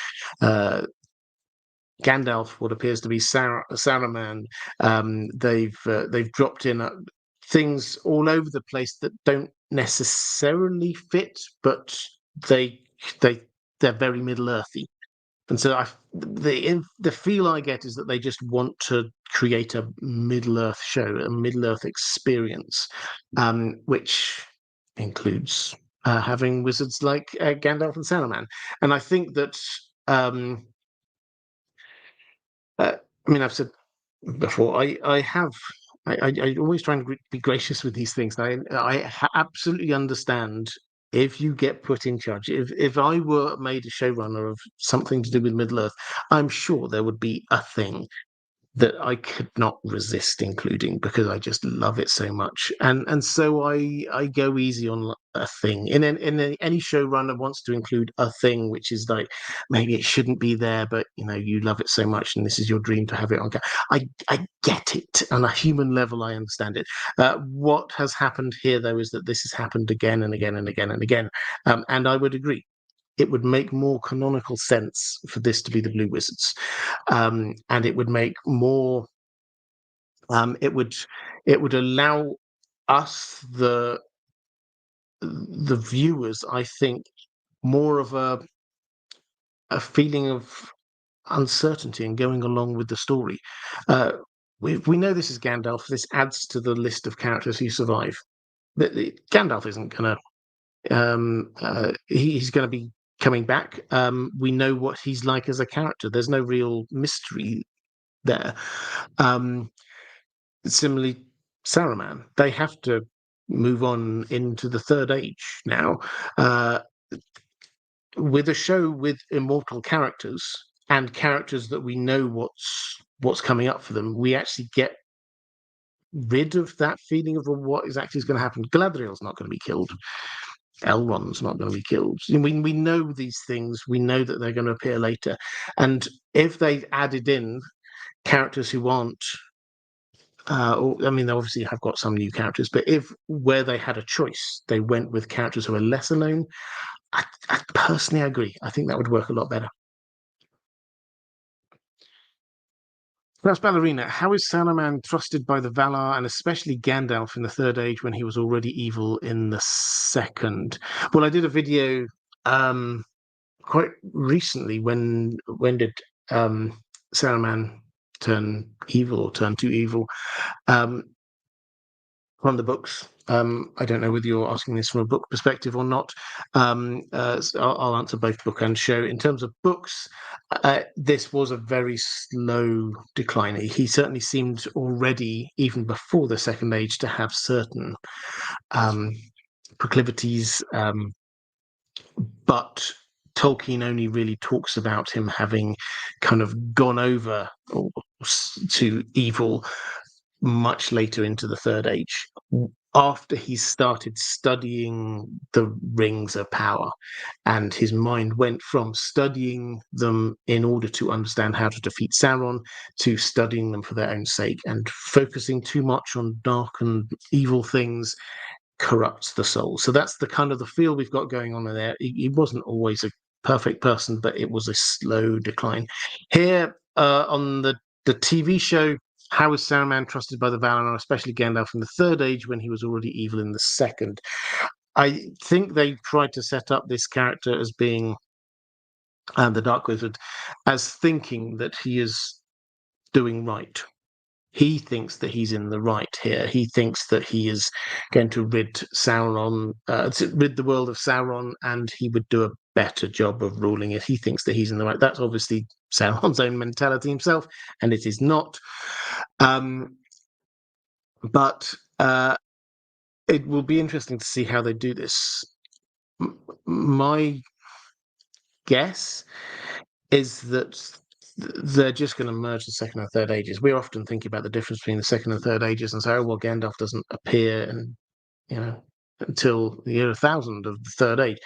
Gandalf, what appears to be Saruman. They've dropped in things all over the place that don't necessarily fit, but they're very Middle Earthy. And so the feel I get is that they just want to create a Middle Earth show, a Middle Earth experience, which includes having wizards like Gandalf and Saruman. And I think that, I mean, I've said before, I always try and be gracious with these things. I absolutely understand if you get put in charge. If I were made a showrunner of something to do with Middle Earth, I'm sure there would be a thing that I could not resist including, because I just love it so much, and so I go easy on a thing. Any showrunner wants to include a thing which is like, maybe it shouldn't be there, but you love it so much, and this is your dream to have it on. I get it on a human level. I understand it. What has happened here, though, is that this has happened again and again and again and again, and I would agree. It would make more canonical sense for this to be the Blue Wizards, and it would make more. It would allow us, the viewers, I think, more of a feeling of uncertainty and going along with the story. We know this is Gandalf. This adds to the list of characters who survive. Gandalf isn't going to. He's going to be coming back. We know what he's like as a character. There's no real mystery there. similarly, Saruman, they have to move on into the Third Age now. With a show with immortal characters and characters that we know what's coming up for them, we actually get rid of that feeling of what is actually going to happen. Galadriel's not going to be killed. Elrond's not going to be killed. We know these things. We know that they're going to appear later. And if they added in characters who aren't, I mean, they obviously have got some new characters, but if where they had a choice, they went with characters who are lesser known, I personally agree. I think that would work a lot better. That's Ballerina. How is Saruman trusted by the Valar and especially Gandalf in the Third Age when he was already evil in the Second? Well, I did a video quite recently. When did Saruman turn evil or turn to evil? From the books. I don't know whether you're asking this from a book perspective or not. So I'll answer both book and show. In terms of books, this was a very slow decline. He certainly seemed already, even before the Second Age, to have certain proclivities, but Tolkien only really talks about him having kind of gone over to evil much later into the Third Age, after he started studying the rings of power, and his mind went from studying them in order to understand how to defeat Sauron to studying them for their own sake, and focusing too much on dark and evil things corrupts the soul. So that's the kind of the feel we've got going on in there. He wasn't always a perfect person, but it was a slow decline. Here on the TV show, how was Saruman trusted by the Valar, especially Gandalf in the Third Age when he was already evil in the Second? I think they tried to set up this character as being the Dark Wizard, as thinking that he is doing right. He thinks that he's in the right here. He thinks that he is going to rid Sauron, rid the world of Sauron, and he would do a better job of ruling it. He thinks that he's in the right. That's obviously Sauron's own mentality himself, and it is not. But it will be interesting to see how they do this. My guess is that they're just going to merge the Second and Third Ages. We're often thinking about the difference between the Second and Third Ages and say, oh, well, Gandalf doesn't appear until the year 1000 of the Third Age.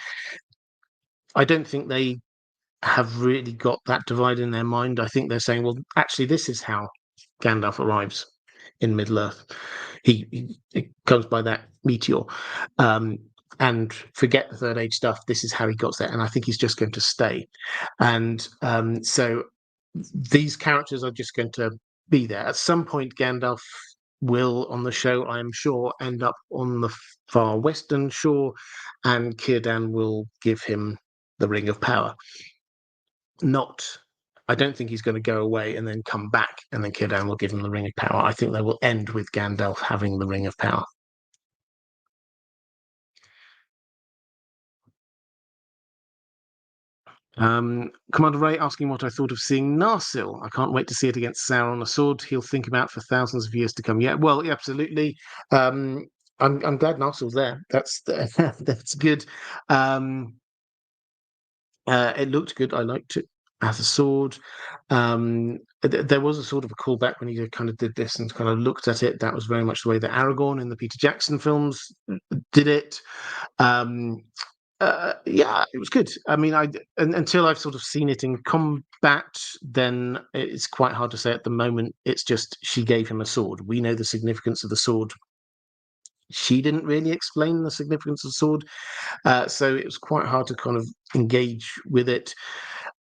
I don't think they have really got that divide in their mind. I think they're saying, well, actually, this is how Gandalf arrives in Middle-earth. He comes by that meteor. And forget the Third Age stuff. This is how he got there. And I think he's just going to stay. And so these characters are just going to be there. At some point, Gandalf will, on the show, I am sure, end up on the far western shore, and Círdan will give him the Ring of Power. I don't think he's going to go away and then come back, and then Círdan will give him the Ring of Power. I think they will end with Gandalf having the Ring of Power. Commander Ray asking what I thought of seeing Narsil. I can't wait to see it against Sauron, a sword he'll think about for thousands of years to come. Yeah, well, absolutely. I'm glad Narsil's there. That's good. It looked good. I liked it as a sword. There was a sort of a callback when he kind of did this and kind of looked at it. That was very much the way that Aragorn in the Peter Jackson films did it. Yeah, it was good. I mean, until I've sort of seen it in combat, then it's quite hard to say at the moment. It's just she gave him a sword. We know the significance of the sword. She didn't really explain the significance of the sword, so it was quite hard to kind of engage with it.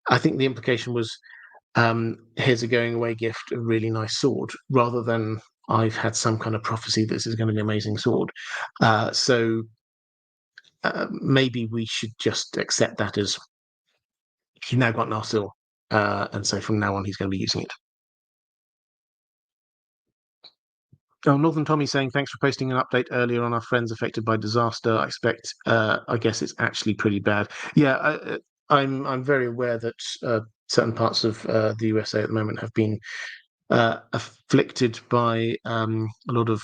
I think the implication was, here's a going away gift, a really nice sword, rather than I've had some kind of prophecy this is going to be an amazing sword. So maybe we should just accept that as he's now got Narsil, and so from now on he's going to be using it. Oh, Northern Tommy saying thanks for posting an update earlier on our friends affected by disaster. I guess it's actually pretty bad. Yeah, I'm very aware that certain parts of the USA at the moment have been afflicted by a lot of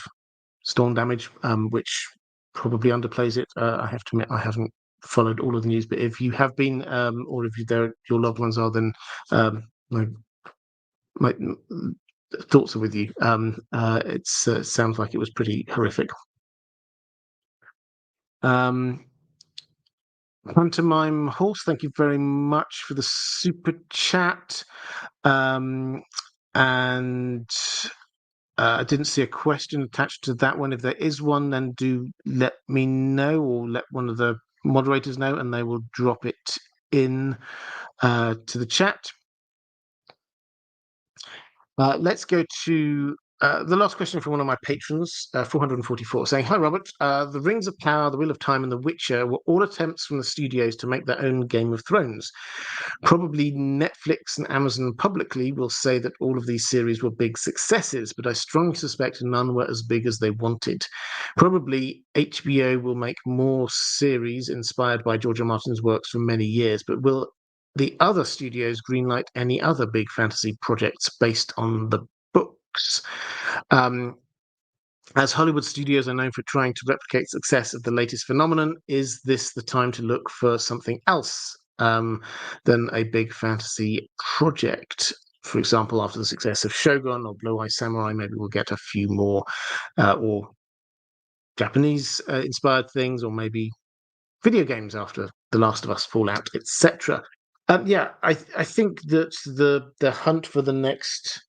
storm damage, which probably underplays it. I have to admit, I haven't followed all of the news, but if you have been, or if your loved ones are, then my thoughts are with you. It sounds like it was pretty horrific. Pantomime Horse, thank you very much for the super chat. And I didn't see a question attached to that one. If there is one, then do let me know, or let one of the moderators know, and they will drop it in to the chat. Let's go to the last question from one of my patrons, 444, saying, "Hi, Robert. The Rings of Power, The Wheel of Time, and The Witcher were all attempts from the studios to make their own Game of Thrones. Probably Netflix and Amazon publicly will say that all of these series were big successes, but I strongly suspect none were as big as they wanted. Probably HBO will make more series inspired by George R. R. Martin's works for many years, but will the other studios greenlight any other big fantasy projects based on the books? As Hollywood studios are known for trying to replicate success of the latest phenomenon, is this the time to look for something else than a big fantasy project? For example, after the success of Shogun or Blue Eye Samurai, maybe we'll get a few more or Japanese inspired things, or maybe video games after The Last of Us, Fallout, etc." I think that the hunt for the next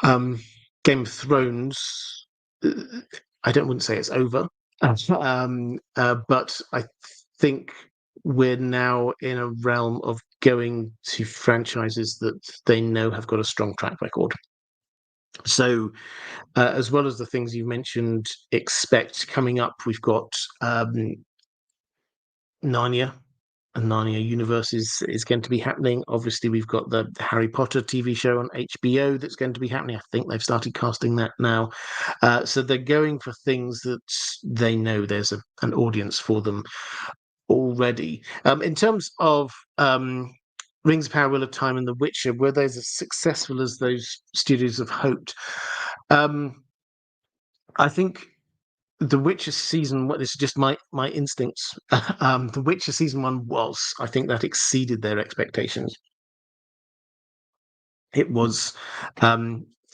Game of Thrones, I wouldn't say it's over, but I think we're now in a realm of going to franchises that they know have got a strong track record. So, as well as the things you mentioned, expect coming up, we've got Narnia. And Narnia universe is going to be happening. Obviously, we've got the Harry Potter TV show on HBO that's going to be happening. I think they've started casting that now. So they're going for things that they know there's an audience for them already. In terms of Rings of Power, Wheel of Time, and The Witcher, were those as successful as those studios have hoped? I think The Witcher season, this is just my instincts. The Witcher season 1 was, I think that exceeded their expectations. It was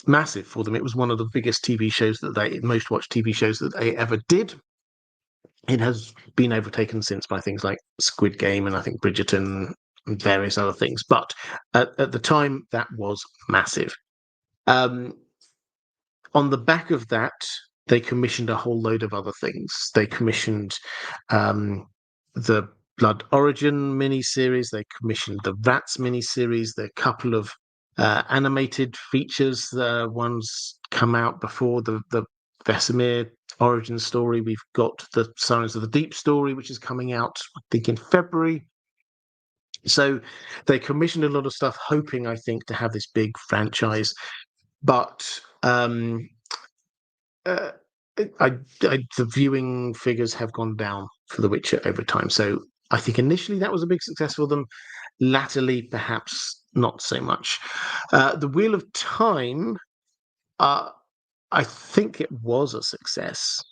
massive for them. It was one of the biggest TV shows most watched TV shows that they ever did. It has been overtaken since by things like Squid Game and I think Bridgerton and various other things. But at the time, that was massive. On the back of that, they commissioned a whole load of other things. They commissioned the Blood Origin miniseries. They commissioned the Rats miniseries. There are a couple of animated features. One's come out before the Vesemir origin story. We've got the Sirens of the Deep story, which is coming out, I think, in February. So they commissioned a lot of stuff, hoping, I think, to have this big franchise. But the viewing figures have gone down for The Witcher over time. So I think initially that was a big success for them. Latterly, perhaps not so much. The Wheel of Time, I think it was a success.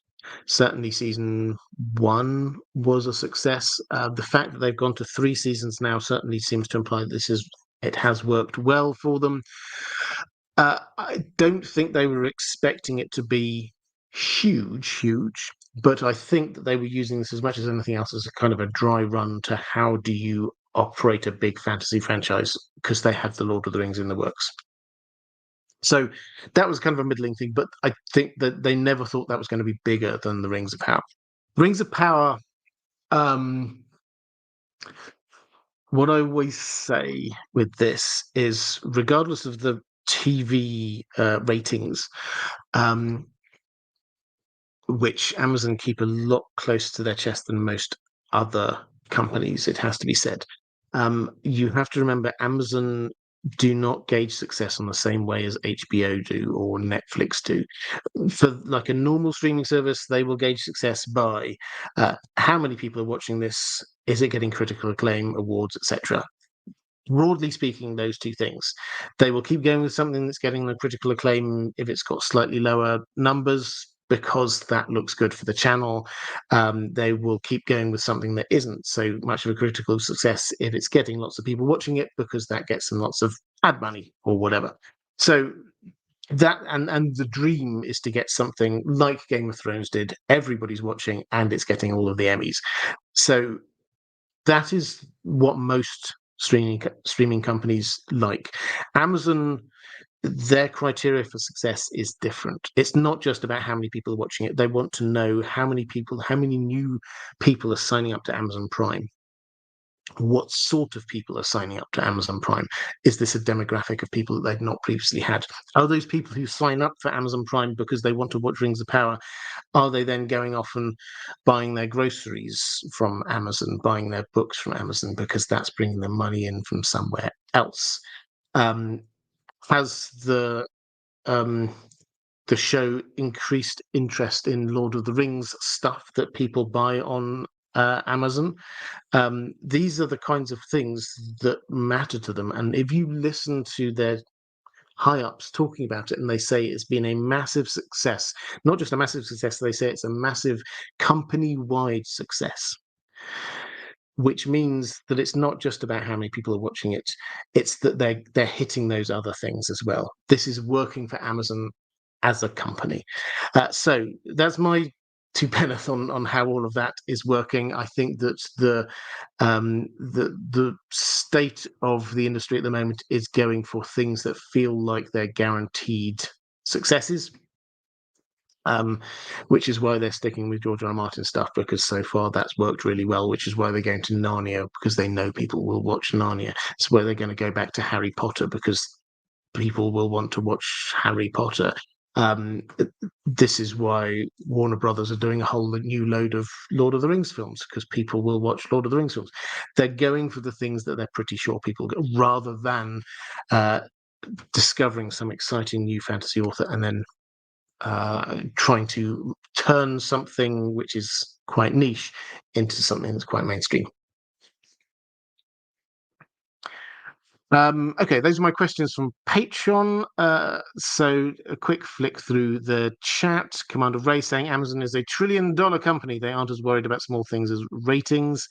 Certainly, season 1 was a success. The fact that they've gone to 3 seasons now certainly seems to imply that it has worked well for them. I don't think they were expecting it to be huge, but I think that they were using this as much as anything else as a kind of a dry run to how do you operate a big fantasy franchise, because they had the Lord of the Rings in the works. So that was kind of a middling thing, but I think that they never thought that was going to be bigger than the Rings of Power. Rings of Power, what I always say with this is, regardless of the TV ratings, which Amazon keep a lot closer to their chest than most other companies, it has to be said. You have to remember, Amazon do not gauge success on the same way as HBO do or Netflix do. For like a normal streaming service, they will gauge success by how many people are watching this, is it getting critical acclaim, awards, etc. broadly speaking, those two things. They will keep going with something that's getting the critical acclaim if it's got slightly lower numbers, because that looks good for the channel. They will keep going with something that isn't so much of a critical success if it's getting lots of people watching it, because that gets them lots of ad money or whatever. So that and the dream is to get something like Game of Thrones did. Everybody's watching and it's getting all of the Emmys. So that is what most streaming companies like. Amazon, their criteria for success is different. It's not just about how many people are watching it. They want to know how many new people are signing up to Amazon Prime. What sort of people are signing up to Amazon Prime? Is this a demographic of people that they've not previously had? Are those people who sign up for Amazon Prime because they want to watch Rings of Power, are they then going off and buying their groceries from Amazon, buying their books from Amazon, because that's bringing them money in from somewhere else? Has the show increased interest in Lord of the Rings stuff that people buy on Amazon? These are the kinds of things that matter to them. And if you listen to their high ups talking about it, and they say it's been a massive success, not just a massive success, they say it's a massive company wide success, which means that it's not just about how many people are watching it, it's that they're hitting those other things as well. This is working for Amazon as a company. So that's my two penneth on how all of that is working. I think that the state of the industry at the moment is going for things that feel like they're guaranteed successes. Which is why they're sticking with George R. R. Martin stuff, because so far that's worked really well, which is why they're going to Narnia, because they know people will watch Narnia. It's why they're going to go back to Harry Potter, because people will want to watch Harry Potter. This is why Warner Brothers are doing a whole new load of Lord of the Rings films, because people will watch Lord of the Rings films. They're going for the things that they're pretty sure people go, rather than discovering some exciting new fantasy author and then trying to turn something which is quite niche into something that's quite mainstream. Okay, those are my questions from Patreon. So a quick flick through the chat. Commander Ray saying Amazon is $1 trillion company. They aren't as worried about small things as ratings.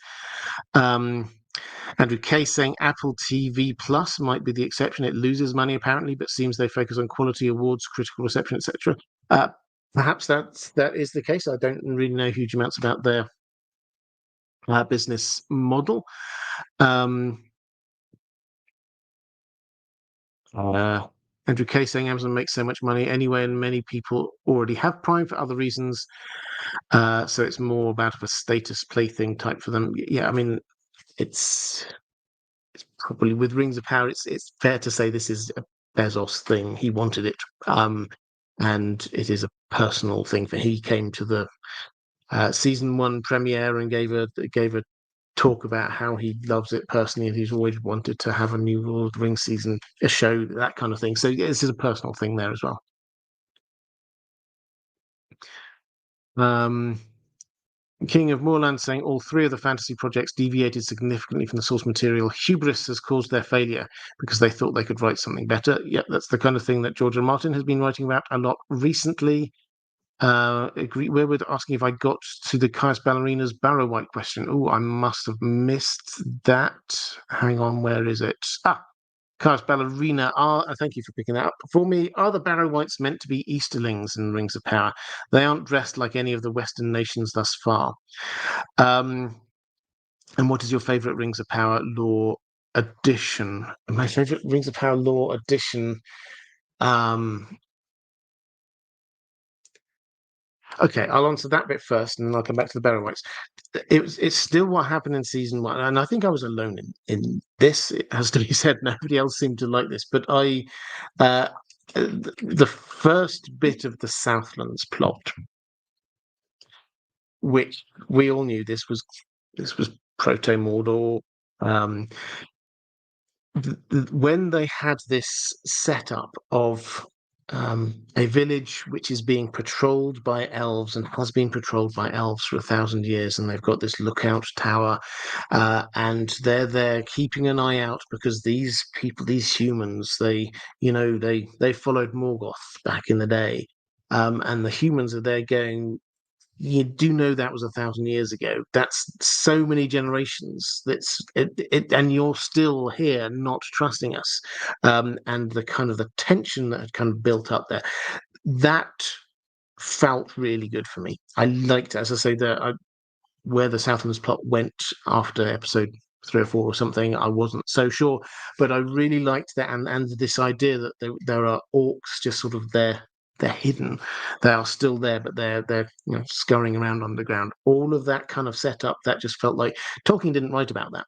Andrew K saying Apple TV Plus might be the exception. It loses money apparently, but seems they focus on quality awards, critical reception, etc. Perhaps that is the case. I don't really know huge amounts about their business model. Andrew K saying Amazon makes so much money anyway, and many people already have Prime for other reasons. So it's more about a status plaything type for them. Yeah, I mean, it's probably with Rings of Power. It's fair to say this is a Bezos thing. He wanted it, and it is a personal thing for him. He came to the season 1 premiere and gave a talk about how he loves it personally, and he's always wanted to have a new Lord of the Rings season, a show, that kind of thing. So yeah, this is a personal thing there as well. King of Moorland saying all 3 of the fantasy projects deviated significantly from the source material. Hubris has caused their failure because they thought they could write something better. Yeah, that's the kind of thing that George R. R. Martin has been writing about a lot recently. We're asking if I got to the Caius Ballerina's Barrow-wight question. Oh, I must have missed that. Hang on, where is it? Caius Ballerina. Thank you for picking that up for me. Are the Barrow-wights meant to be Easterlings in Rings of Power? They aren't dressed like any of the Western nations thus far. And what is your favourite Rings of Power lore edition? My favourite Rings of Power lore edition. Okay, I'll answer that bit first, and then I'll come back to the Barrow-wights. It's still what happened in season 1, and I think I was alone in this. It has to be said, nobody else seemed to like this, but the first bit of the Southlands plot, which we all knew this was Proto Mordor. When they had this setup of a village which is being patrolled by elves and has been patrolled by elves for 1,000 years, and they've got this lookout tower, and they're there keeping an eye out because these people, these humans, they followed Morgoth back in the day, and the humans are there going. You do know that was 1,000 years ago. That's so many generations. And you're still here, not trusting us. And the kind of the tension that had kind of built up there, that felt really good for me. I liked, as I say, where the Southlands plot went after episode 3 or 4 or something. I wasn't so sure, but I really liked that, and this idea that there are orcs just sort of there. They're hidden. They are still there, but they're scurrying around underground. All of that kind of setup, that just felt like Tolkien didn't write about that.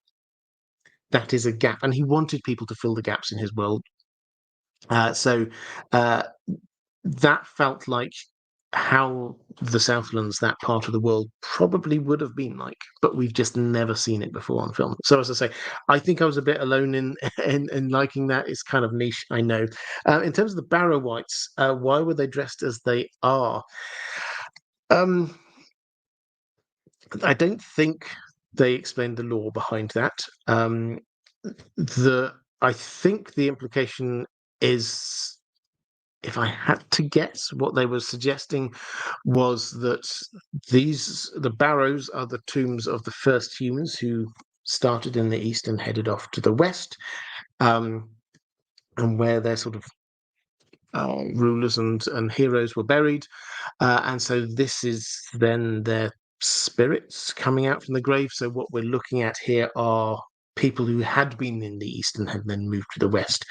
That is a gap, and he wanted people to fill the gaps in his world. So uh, that felt like how the Southlands, that part of the world, probably would have been like, but we've just never seen it before on film. So as I say, I think I was a bit alone in in liking that. It's kind of niche, I know. In terms of the Barrow-wights, why were they dressed as they are? Um, I don't think they explained the law behind that. The I think the implication is, if I had to guess, what they were suggesting was that the barrows are the tombs of the first humans who started in the east and headed off to the west, um, and where their sort of rulers and heroes were buried. And so this is then their spirits coming out from the grave. So what we're looking at here are people who had been in the east and had then moved to the west.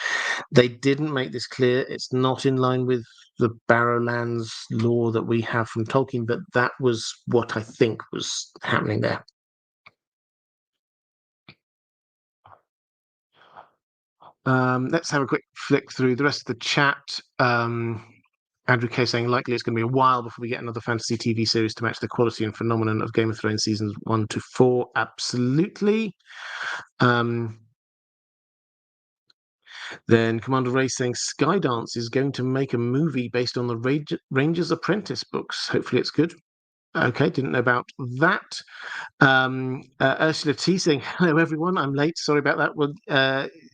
They didn't make this clear. It's not in line with the Barrowlands lore that we have from Tolkien, but that was what I think was happening there. Let's have a quick flick through the rest of the chat. Andrew K saying likely it's going to be a while before we get another fantasy TV series to match the quality and phenomenon of Game of Thrones seasons 1 to 4. Absolutely. Then Commander Ray saying Skydance is going to make a movie based on the Ranger's Apprentice books. Hopefully it's good. Okay, didn't know about that. Ursula T saying, "Hello everyone, I'm late. Sorry about that. Well,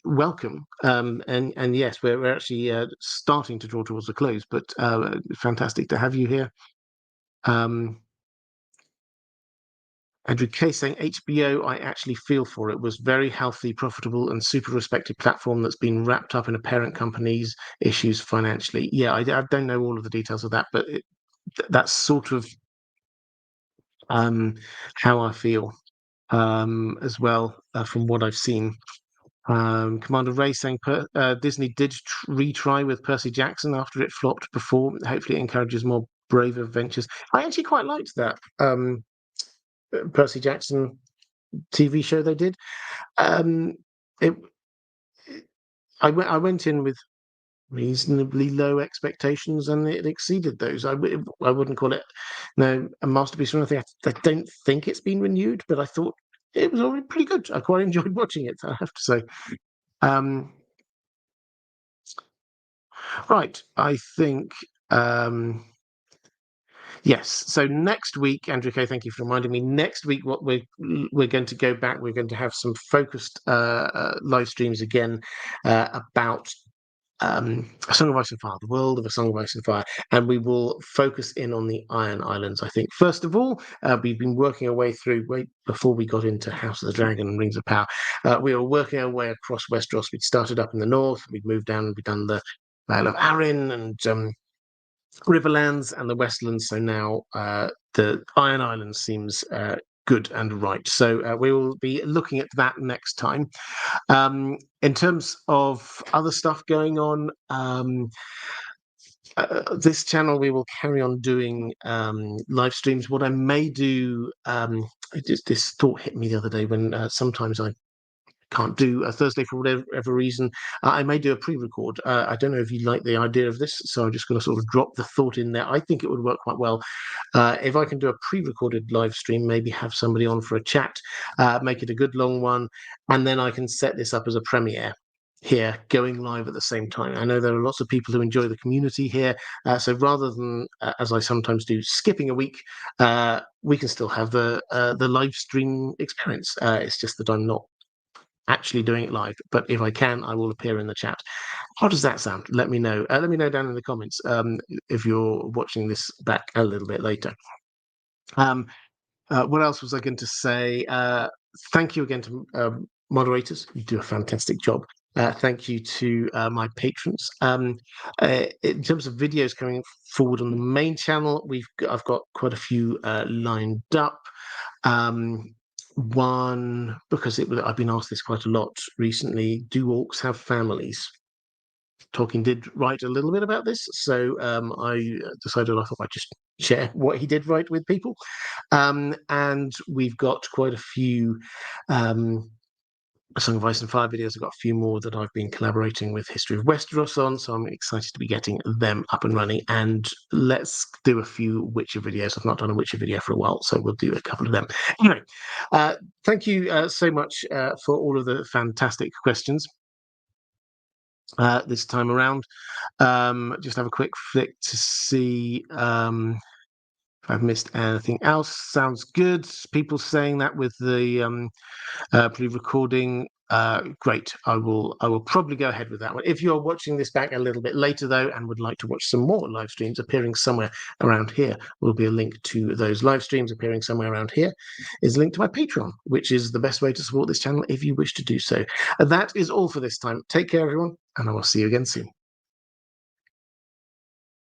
welcome. And yes, we're actually starting to draw towards the close, but fantastic to have you here." Andrew K saying, "HBO, I actually feel for it. Was very healthy, profitable, and super respected platform that's been wrapped up in a parent company's issues financially." Yeah, I don't know all of the details of that, but that's sort of how I feel as well, from what I've seen. Commander Ray saying Disney did retry with Percy Jackson after it flopped before. Hopefully, it encourages more braver ventures. I actually quite liked that Percy Jackson TV show they did. Um, it, I went in with reasonably low expectations, and it exceeded those. I wouldn't call it a masterpiece or anything. I don't think it's been renewed, but I thought it was already pretty good. I quite enjoyed watching it, I have to say. Right, I think yes. So next week, Andrew K, thank you for reminding me. Next week, what we're going to go back. We're going to have some focused live streams again about A Song of Ice and Fire, the world of A Song of Ice and Fire, and we will focus in on the Iron Islands. I think first of all, we've been working our way through. Right before we got into House of the Dragon and Rings of Power, we were working our way across Westeros. We'd started up in the north. We'd moved down. We'd done the Vale of Arryn and Riverlands and the Westlands. So now the Iron Islands seems good and right. So we will be looking at that next time. In terms of other stuff going on, this channel, we will carry on doing live streams. What I may do, this thought hit me the other day when sometimes I can't do a Thursday for whatever reason. I may do a pre-record. I don't know if you like the idea of this, so I'm just going to sort of drop the thought in there. I think it would work quite well if I can do a pre-recorded live stream, maybe have somebody on for a chat, make it a good long one, and then I can set this up as a premiere. here going live at the same time. I know there are lots of people who enjoy the community here, so rather than, as I sometimes do, skipping a week, we can still have the live stream experience. It's just that I'm not actually doing it live, but if I can, I will appear in the chat. How does that sound? Let me know. Let me know down in the comments if you're watching this back a little bit later. What else was I going to say? Thank you again to moderators. You do a fantastic job. Thank you to my patrons. In terms of videos coming forward on the main channel, I've got quite a few lined up. One, because I've been asked this quite a lot recently, do orcs have families? Tolkien did write a little bit about this, so I decided I thought I'd just share what he did write with people. And we've got quite a few Song of Ice and Fire videos. I've got a few more that I've been collaborating with History of Westeros on, so I'm excited to be getting them up and running. And let's do a few Witcher videos. I've not done a Witcher video for a while, so we'll do a couple of them. Anyway, thank you so much for all of the fantastic questions this time around. Just have a quick flick to see if I've missed anything else. Sounds good. People saying that with the pre-recording. Great. I will probably go ahead with that one. If you're watching this back a little bit later though and would like to watch some more live streams appearing somewhere around here, will be a link to those live streams appearing somewhere around here. Is a link to my Patreon, which is the best way to support this channel if you wish to do so. And that is all for this time. Take care, everyone, and I will see you again soon.